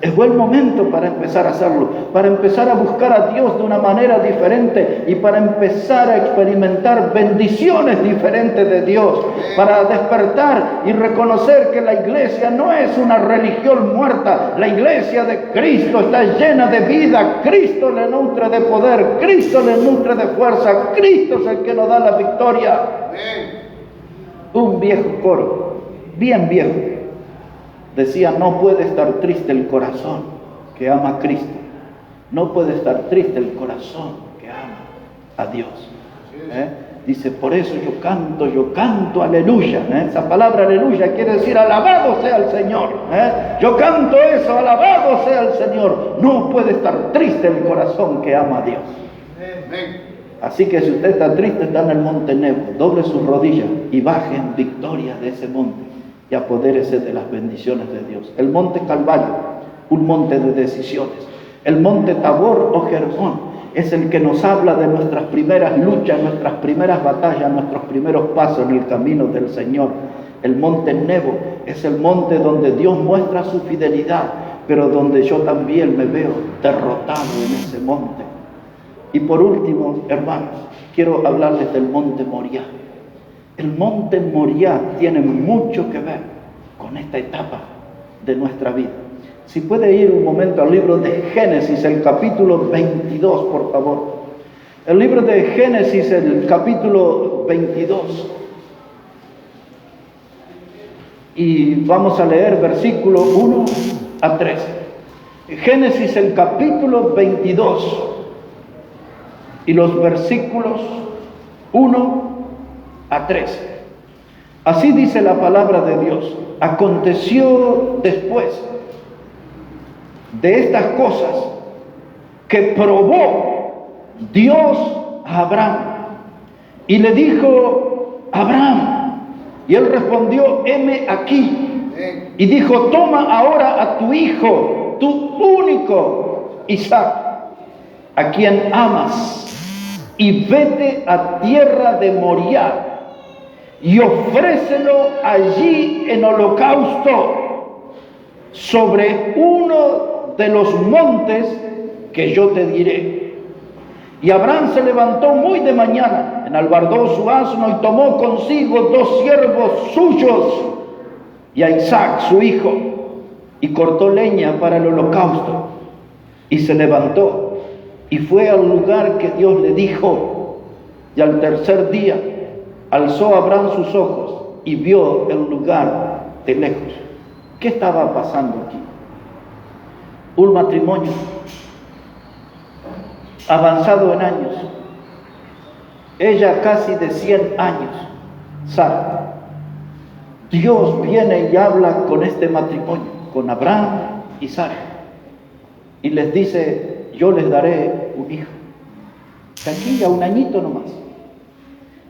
Es buen momento para empezar a hacerlo, para empezar a buscar a Dios de una manera diferente y para empezar a experimentar bendiciones diferentes de Dios, para despertar y reconocer que la iglesia no es una religión muerta. La iglesia de Cristo está llena de vida. Cristo le nutre de poder, Cristo le nutre de fuerza, Cristo es el que nos da la victoria. Un viejo coro, bien viejo, decía, no puede estar triste el corazón que ama a Cristo. No puede estar triste el corazón que ama a Dios. Dice, por eso yo canto aleluya. Esa palabra aleluya quiere decir alabado sea el Señor. Yo canto eso, alabado sea el Señor. No puede estar triste el corazón que ama a Dios. Así que si usted está triste, está en el monte Nebo, doble sus rodillas y baje en victoria de ese monte y apodérese de las bendiciones de Dios. El monte Calvario, un monte de decisiones. El monte Tabor o Hermón es el que nos habla de nuestras primeras luchas, nuestras primeras batallas, nuestros primeros pasos en el camino del Señor. El monte Nebo es el monte donde Dios muestra su fidelidad, pero donde yo también me veo derrotado en ese monte. Y por último, hermanos, quiero hablarles del monte Moriah. El monte Moriah tiene mucho que ver con esta etapa de nuestra vida. Si puede ir un momento al libro de Génesis, el capítulo 22, por favor. El libro de Génesis, el capítulo 22. Y vamos a leer versículo 1 a 3. Génesis, el capítulo 22. Y los versículos 1 a 3. Así dice la palabra de Dios. Aconteció después de estas cosas que probó Dios a Abraham y le dijo, Abraham, y él respondió, heme aquí, y dijo, toma ahora a tu hijo, tu único Isaac, a quien amas, y vete a tierra de Moriah y ofrécelo allí en holocausto sobre uno de los montes que yo te diré. Y Abraham se levantó muy de mañana, enalbardó su asno y tomó consigo 2 siervos suyos y a Isaac su hijo, y cortó leña para el holocausto, y se levantó, y fue al lugar que Dios le dijo, y al tercer día alzó Abraham sus ojos, y vio el lugar de lejos. ¿Qué estaba pasando aquí? Un matrimonio avanzado en años, ella casi de 100 años, Sara. Dios viene y habla con este matrimonio, con Abraham y Sara, y les dice: yo les daré un hijo, de aquí a un añito nomás.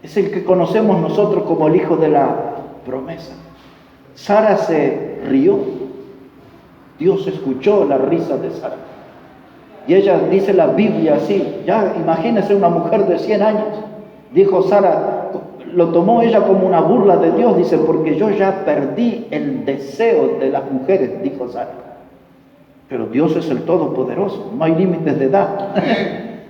Es el que conocemos nosotros como el hijo de la promesa. Sara se rió. Dios escuchó la risa de Sara. Y ella dice la Biblia así, ya imagínese una mujer de 100 años. Dijo Sara, lo tomó ella como una burla de Dios, dice, porque yo ya perdí el deseo de las mujeres, dijo Sara. Pero Dios es el Todopoderoso, no hay límites de edad.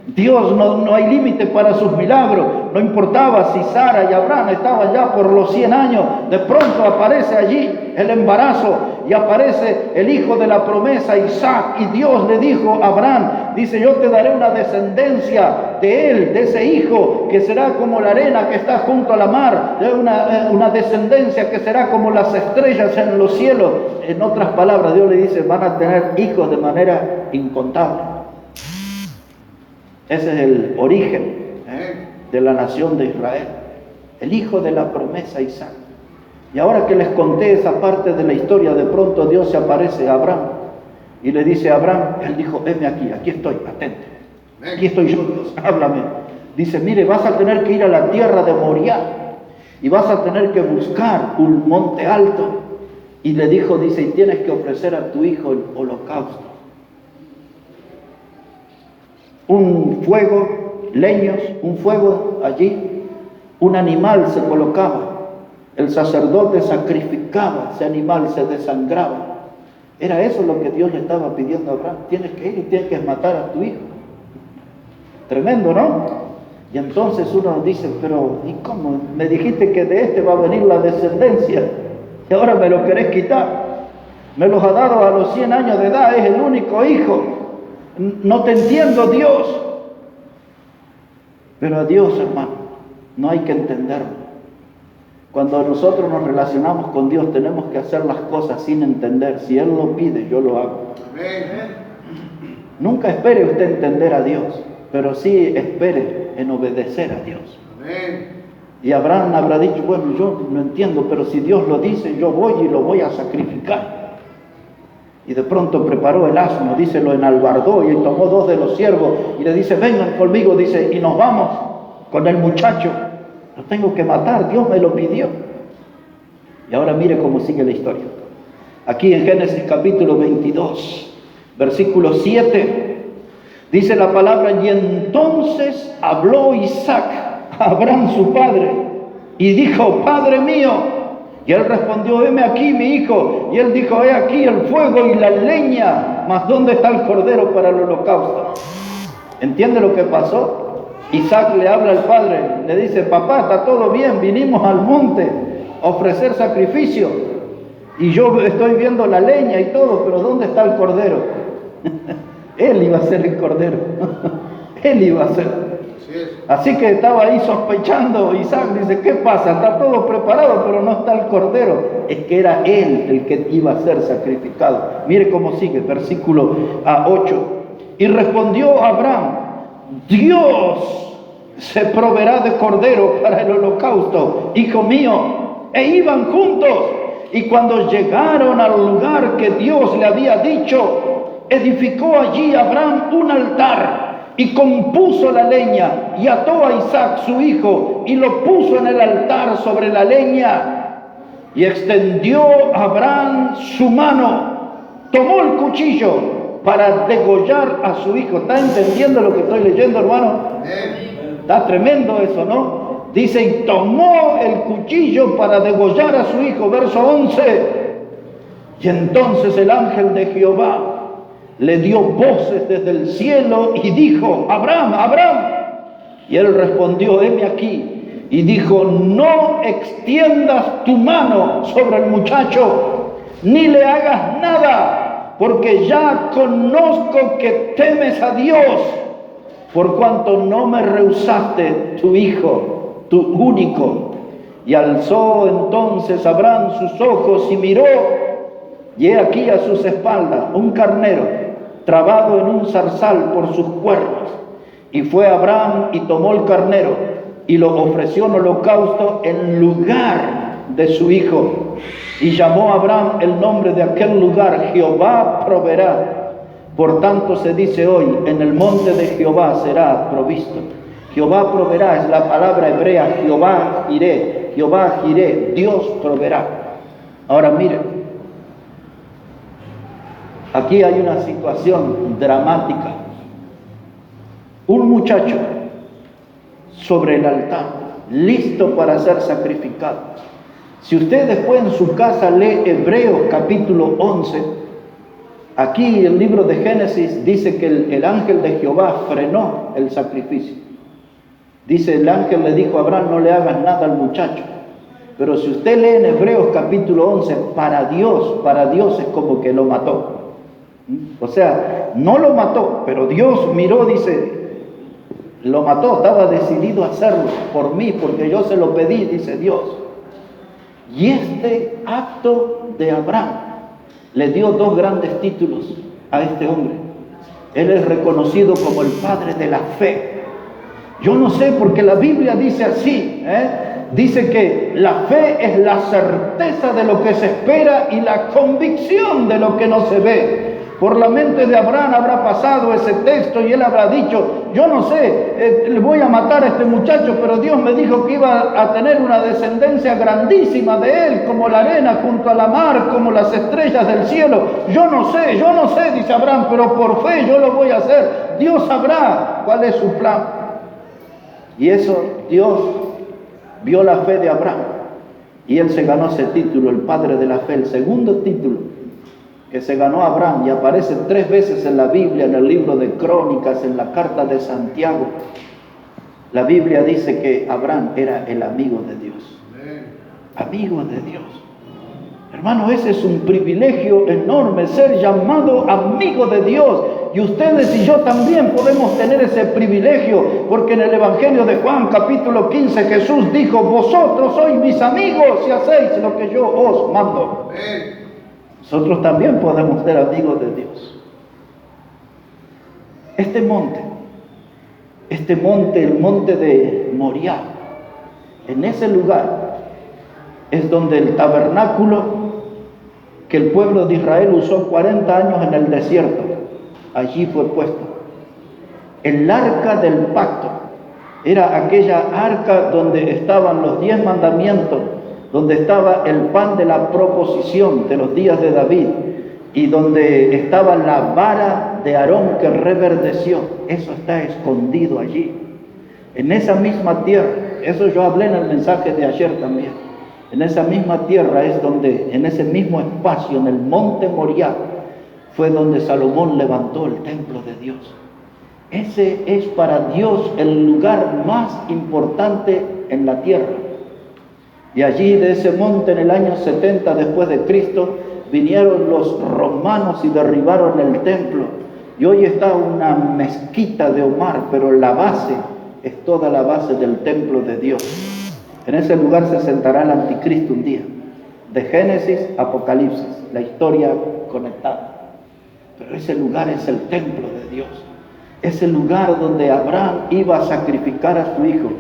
Dios no hay límite para sus milagros. No importaba si Sara y Abraham estaban ya por los 100 años, de pronto aparece allí el embarazo y aparece el hijo de la promesa, Isaac, y Dios le dijo a Abraham, dice: yo te daré una descendencia de él, de ese hijo, que será como la arena que está junto a la mar, de una descendencia que será como las estrellas en los cielos. En otras palabras, Dios le dice: van a tener hijos de manera incontable. Ese es el origen de la nación de Israel, el hijo de la promesa, Isaac. Y ahora que les conté esa parte de la historia, de pronto Dios se aparece a Abraham y le dice a Abraham, él dijo: heme aquí estoy, atento, aquí estoy yo, Dios, háblame. Dice: mire, vas a tener que ir a la tierra de Moriah y vas a tener que buscar un monte alto. Y le dijo, dice, y tienes que ofrecer a tu hijo el holocausto. Un fuego, leños, un fuego allí, un animal se colocaba, el sacerdote sacrificaba ese animal, se desangraba. Era eso lo que Dios le estaba pidiendo a Abraham: tienes que ir y tienes que matar a tu hijo. Tremendo, ¿no? Y entonces uno dice: pero ¿y cómo? Me dijiste que de este va a venir la descendencia y ahora me lo querés quitar. Me los ha dado a los 100 años de edad, es el único hijo. No te entiendo, Dios. Pero a Dios, hermano, no hay que entenderlo. Cuando nosotros nos relacionamos con Dios, tenemos que hacer las cosas sin entender. Si Él lo pide, yo lo hago. Amén. Nunca espere usted entender a Dios, pero sí espere en obedecer a Dios. Amén. Y Abraham habrá dicho: bueno, yo no entiendo, pero si Dios lo dice, yo voy y lo voy a sacrificar. Y de pronto preparó el asno, dice, lo enalbardó y tomó 2 de los siervos y le dice: vengan conmigo, dice, y nos vamos con el muchacho. Lo tengo que matar, Dios me lo pidió. Y ahora mire cómo sigue la historia. Aquí en Génesis capítulo 22, versículo 7, dice la palabra: y entonces habló Isaac a Abraham su padre y dijo: Padre mío. Y él respondió: heme aquí, mi hijo. Y él dijo: he aquí el fuego y la leña, mas ¿dónde está el cordero para el holocausto? ¿Entiende lo que pasó? Isaac le habla al padre, le dice: papá, está todo bien, vinimos al monte a ofrecer sacrificio y yo estoy viendo la leña y todo, pero ¿dónde está el cordero? Él iba a ser el cordero. Él iba a ser. Así que estaba ahí sospechando. Isaac dice: ¿qué pasa? Está todo preparado, pero no está el cordero. Es que era él el que iba a ser sacrificado. Mire cómo sigue, versículo 8. Y respondió Abraham: Dios se proveerá de cordero para el holocausto, hijo mío. E iban juntos. Y cuando llegaron al lugar que Dios le había dicho, edificó allí Abraham un altar y compuso la leña y ató a Isaac su hijo y lo puso en el altar sobre la leña. Y extendió Abraham su mano, tomó el cuchillo para degollar a su hijo. ¿Está entendiendo lo que estoy leyendo, hermano? Está tremendo eso, ¿no? Dice: y tomó el cuchillo para degollar a su hijo. Verso 11. Y entonces el ángel de Jehová le dio voces desde el cielo y dijo: Abraham, Abraham. Y él respondió: heme aquí. y dijo: no extiendas tu mano sobre el muchacho, ni le hagas nada, porque ya conozco que temes a Dios, por cuanto no me rehusaste tu hijo, tu único. Y alzó entonces Abraham sus ojos y miró, y he aquí a sus espaldas un carnero trabado en un zarzal por sus cuernos. Y fue Abraham y tomó el carnero y lo ofreció en holocausto en lugar de su hijo. Y llamó a Abraham el nombre de aquel lugar: Jehová proveerá. Por tanto se dice hoy: en el monte de Jehová será provisto. Jehová proveerá es la palabra hebrea Jehová jiré. Jehová jiré, Dios proveerá. Ahora miren, aquí hay una situación dramática. Un muchacho sobre el altar, listo para ser sacrificado. Si usted después en su casa lee Hebreos capítulo 11, aquí el libro de Génesis dice que el ángel de Jehová frenó el sacrificio. Dice, el ángel le dijo a Abraham: no le hagas nada al muchacho. Pero si usted lee en Hebreos capítulo 11, para Dios es como que lo mató. O sea, no lo mató, pero Dios miró, dice, lo mató, estaba decidido a hacerlo por mí, porque yo se lo pedí, dice Dios. Y este acto de Abraham le dio dos grandes títulos a este hombre. Él es reconocido como el padre de la fe. Yo no sé, porque la Biblia dice así, dice que la fe es la certeza de lo que se espera y la convicción de lo que no se ve. Por la mente de Abraham habrá pasado ese texto y él habrá dicho: yo no sé, le voy a matar a este muchacho, pero Dios me dijo que iba a tener una descendencia grandísima de él, como la arena junto a la mar, como las estrellas del cielo. Yo no sé, dice Abraham, pero por fe yo lo voy a hacer. Dios sabrá cuál es su plan. Y eso, Dios vio la fe de Abraham y él se ganó ese título, el padre de la fe. El segundo título que se ganó Abraham, y aparece 3 veces en la Biblia, en el libro de Crónicas, en la carta de Santiago. La Biblia dice que Abraham era el amigo de Dios. Amigo de Dios. Hermano, ese es un privilegio enorme, ser llamado amigo de Dios. Y ustedes y yo también podemos tener ese privilegio, porque en el Evangelio de Juan capítulo 15 Jesús dijo: vosotros sois mis amigos si hacéis lo que yo os mando. Nosotros también podemos ser amigos de Dios. Este monte, el monte de Moriah, en ese lugar es donde el tabernáculo que el pueblo de Israel usó 40 años en el desierto, allí fue puesto. El arca del pacto era aquella arca donde estaban los 10 mandamientos, donde estaba el pan de la proposición de los días de David, y donde estaba la vara de Aarón que reverdeció. Eso está escondido allí, en esa misma tierra. Eso yo hablé en el mensaje de ayer también. En esa misma tierra es donde, en ese mismo espacio, en el monte Moriah, fue donde Salomón levantó el templo de Dios. Ese es para Dios el lugar más importante en la tierra. Y allí, de ese monte, en el año 70 después de Cristo, vinieron los romanos y derribaron el templo. Y hoy está una mezquita de Omar, pero la base es toda la base del templo de Dios. En ese lugar se sentará el anticristo un día. De Génesis a Apocalipsis, la historia conectada. Pero ese lugar es el templo de Dios. Ese lugar donde Abraham iba a sacrificar a su hijo,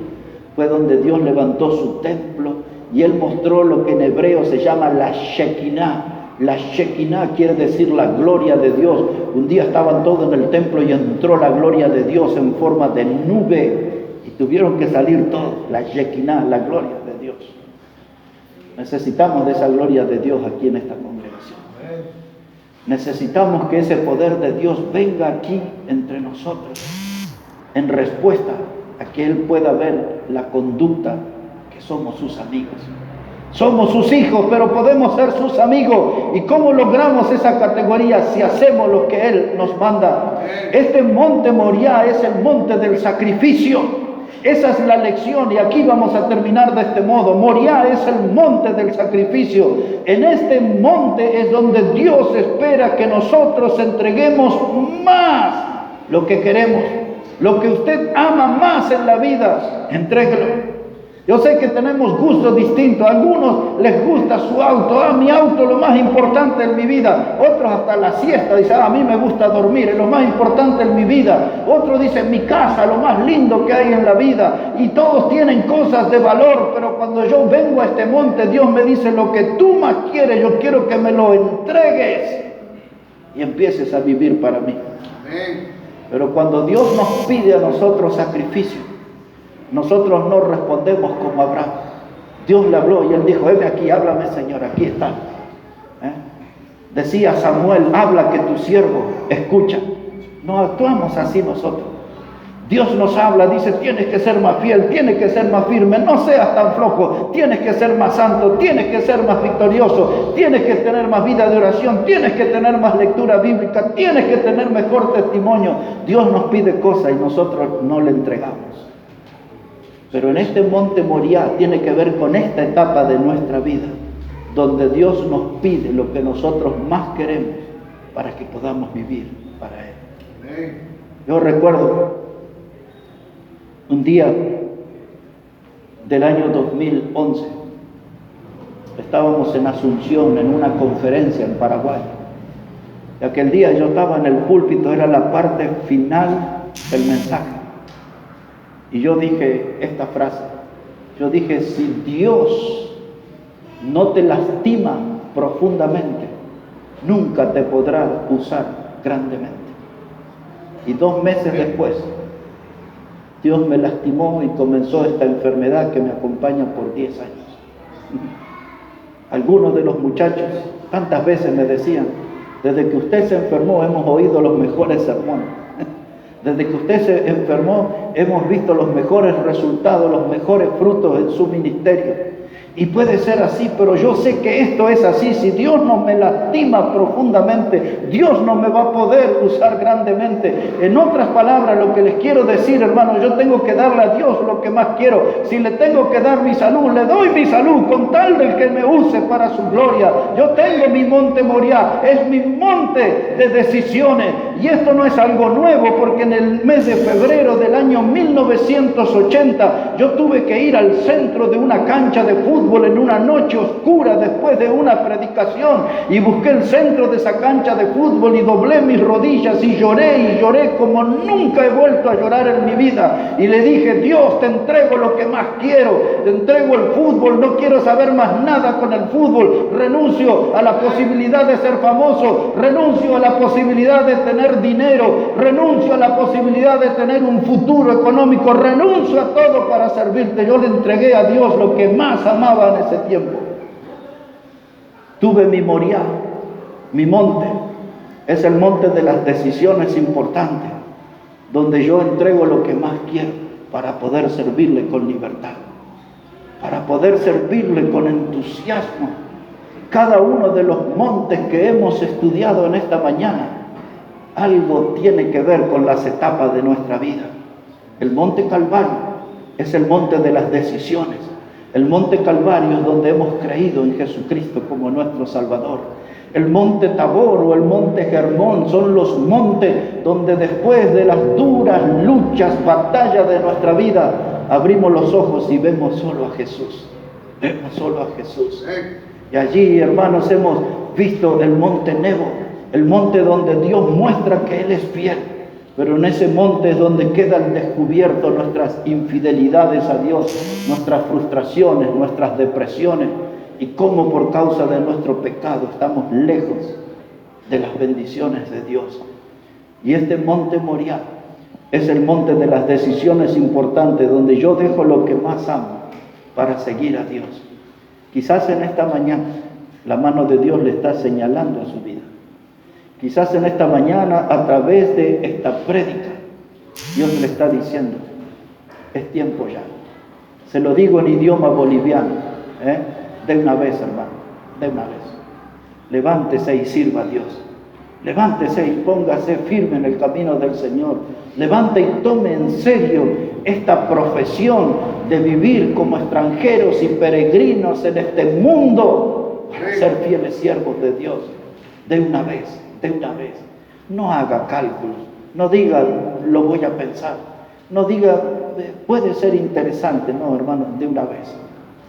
fue donde Dios levantó su templo y él mostró lo que en hebreo se llama la Shekinah. La Shekinah quiere decir la gloria de Dios. Un día estaban todos en el templo y entró la gloria de Dios en forma de nube y tuvieron que salir todos. La Shekinah, la gloria de Dios. Necesitamos de esa gloria de Dios aquí en esta congregación. Necesitamos que ese poder de Dios venga aquí entre nosotros en respuesta a que Él pueda ver la conducta que somos sus amigos. Somos sus hijos, pero podemos ser sus amigos. ¿Y cómo logramos esa categoría? Si hacemos lo que Él nos manda. Este monte Moriah es el monte del sacrificio. Esa es la lección, y aquí vamos a terminar de este modo. Moriah es el monte del sacrificio. En este monte es donde Dios espera que nosotros entreguemos más lo que queremos. Lo que usted ama más en la vida, entréguelo. Yo sé que tenemos gustos distintos. A algunos les gusta su auto. Mi auto es lo más importante en mi vida. Otros hasta la siesta dicen, a mí me gusta dormir, es lo más importante en mi vida. Otros dicen, mi casa, lo más lindo que hay en la vida. Y todos tienen cosas de valor, pero cuando yo vengo a este monte, Dios me dice, lo que tú más quieres, yo quiero que me lo entregues y empieces a vivir para mí. Amén. Pero cuando Dios nos pide a nosotros sacrificio, nosotros no respondemos como Abraham. Dios le habló y él dijo, heme aquí, háblame Señor, aquí está. Decía Samuel, habla que tu siervo escucha. No actuamos así nosotros. Dios nos habla, dice, tienes que ser más fiel, tienes que ser más firme, no seas tan flojo, tienes que ser más santo, tienes que ser más victorioso, tienes que tener más vida de oración, tienes que tener más lectura bíblica, tienes que tener mejor testimonio. Dios nos pide cosas y nosotros no le entregamos. Pero en este monte Moriah tiene que ver con esta etapa de nuestra vida, donde Dios nos pide lo que nosotros más queremos para que podamos vivir para Él. Yo recuerdo un día del año 2011, estábamos en Asunción en una conferencia en Paraguay. Y aquel día yo estaba en el púlpito, era la parte final del mensaje. Y yo dije esta frase, yo dije, si Dios no te lastima profundamente, nunca te podrá usar grandemente. Y 2 meses después, Dios me lastimó y comenzó esta enfermedad que me acompaña por 10 años. Algunos de los muchachos tantas veces me decían, desde que usted se enfermó hemos oído los mejores sermones. Desde que usted se enfermó, hemos visto los mejores resultados, los mejores frutos en su ministerio. Y puede ser así, pero yo sé que esto es así. Si Dios no me lastima profundamente, Dios no me va a poder usar grandemente. En otras palabras, lo que les quiero decir, hermano, yo tengo que darle a Dios lo que más quiero. Si le tengo que dar mi salud, le doy mi salud con tal del que me use para su gloria. Yo tengo mi monte Moriah, es mi monte de decisiones. Y esto no es algo nuevo, porque en el mes de febrero del año 1980 yo tuve que ir al centro de una cancha de fútbol en una noche oscura después de una predicación, y busqué el centro de esa cancha de fútbol y doblé mis rodillas y lloré como nunca he vuelto a llorar en mi vida. Y le dije, Dios, te entrego lo que más quiero, te entrego el fútbol, no quiero saber más nada con el fútbol, renuncio a la posibilidad de ser famoso, renuncio a la posibilidad de tener dinero, renuncio a la posibilidad de tener un futuro económico, renuncio a todo para servirte. Yo le entregué a Dios lo que más amaba en ese tiempo. Tuve mi Moriah, mi monte, es el monte de las decisiones importantes, donde yo entrego lo que más quiero para poder servirle con libertad, para poder servirle con entusiasmo. Cada uno de los montes que hemos estudiado en esta mañana, algo tiene que ver con las etapas de nuestra vida. El monte Calvario es el monte de las decisiones. El monte Calvario es donde hemos creído en Jesucristo como nuestro Salvador. El monte Tabor o el monte Hermón son los montes donde después de las duras luchas, batallas de nuestra vida, abrimos los ojos y vemos solo a Jesús. Vemos solo a Jesús. Y allí, hermanos, hemos visto el monte Nebo, el monte donde Dios muestra que Él es fiel. Pero en ese monte es donde quedan descubiertos nuestras infidelidades a Dios, nuestras frustraciones, nuestras depresiones, y cómo por causa de nuestro pecado estamos lejos de las bendiciones de Dios. Y este monte Moriah es el monte de las decisiones importantes, donde yo dejo lo que más amo para seguir a Dios. Quizás en esta mañana la mano de Dios le está señalando a su vida. Quizás en esta mañana, a través de esta prédica, Dios le está diciendo, es tiempo ya. Se lo digo en idioma boliviano, de una vez, hermano, de una vez. Levántese y sirva a Dios. Levántese y póngase firme en el camino del Señor. Levante y tome en serio esta profesión de vivir como extranjeros y peregrinos en este mundo para ser fieles siervos de Dios. De una vez. No haga cálculos. No diga, lo voy a pensar. No diga, puede ser interesante. No, hermano, de una vez.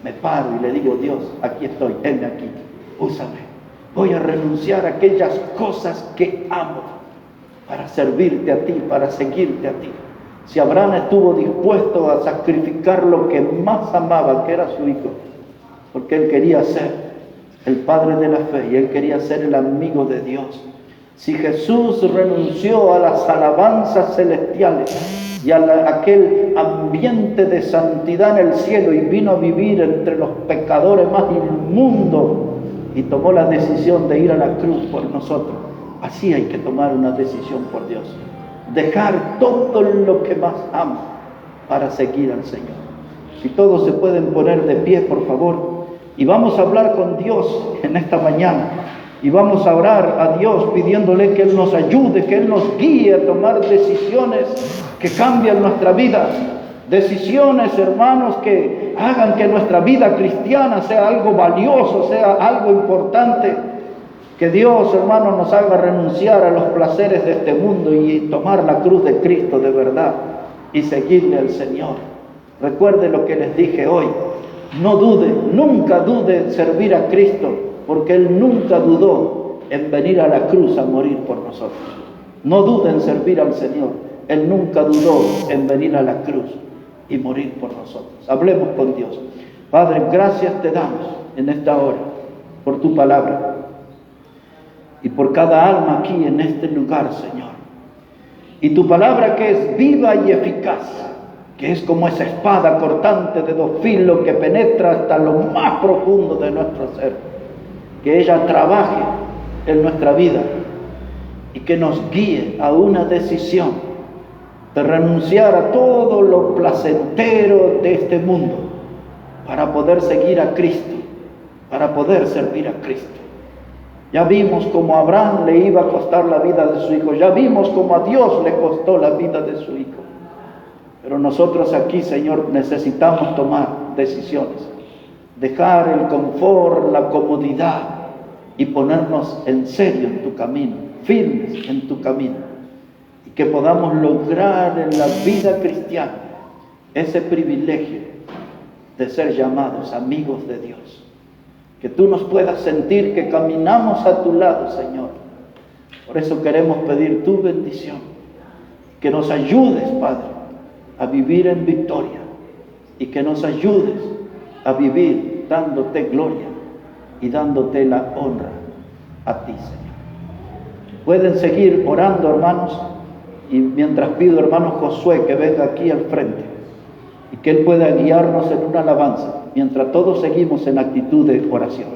Me paro y le digo, Dios, aquí estoy, henme aquí, úsame. Voy a renunciar a aquellas cosas que amo para servirte a ti, para seguirte a ti. Si Abraham estuvo dispuesto a sacrificar lo que más amaba, que era su hijo, porque él quería ser el padre de la fe y él quería ser el amigo de Dios. Si Jesús renunció a las alabanzas celestiales y a aquel ambiente de santidad en el cielo y vino a vivir entre los pecadores más inmundos y tomó la decisión de ir a la cruz por nosotros, así hay que tomar una decisión por Dios. Dejar todo lo que más amo para seguir al Señor. Si todos se pueden poner de pie, por favor, y vamos a hablar con Dios en esta mañana. Y vamos a orar a Dios pidiéndole que Él nos ayude, que Él nos guíe a tomar decisiones que cambian nuestra vida. Decisiones, hermanos, que hagan que nuestra vida cristiana sea algo valioso, sea algo importante. Que Dios, hermanos, nos haga renunciar a los placeres de este mundo y tomar la cruz de Cristo de verdad y seguirle al Señor. Recuerde lo que les dije hoy. No dude, nunca dude en servir a Cristo, porque Él nunca dudó en venir a la cruz a morir por nosotros. No dude en servir al Señor. Él nunca dudó en venir a la cruz y morir por nosotros. Hablemos con Dios. Padre, gracias te damos en esta hora por tu palabra y por cada alma aquí en este lugar, Señor. Y tu palabra que es viva y eficaz, que es como esa espada cortante de dos filos que penetra hasta lo más profundo de nuestro ser. Que ella trabaje en nuestra vida y que nos guíe a una decisión de renunciar a todo lo placentero de este mundo para poder seguir a Cristo, para poder servir a Cristo. Ya vimos cómo a Abraham le iba a costar la vida de su hijo, ya vimos cómo a Dios le costó la vida de su hijo. Pero nosotros aquí, Señor, necesitamos tomar decisiones. Dejar el confort, la comodidad y ponernos en serio en tu camino, firmes en tu camino. Y que podamos lograr en la vida cristiana ese privilegio de ser llamados amigos de Dios. Que tú nos puedas sentir que caminamos a tu lado, Señor. Por eso queremos pedir tu bendición. Que nos ayudes, Padre, a vivir en victoria. Y que nos ayudes a vivir dándote gloria y dándote la honra a ti, Señor. Pueden seguir orando, hermanos, y mientras pido, hermano Josué, que venga aquí al frente y que él pueda guiarnos en una alabanza, mientras todos seguimos en actitud de oración.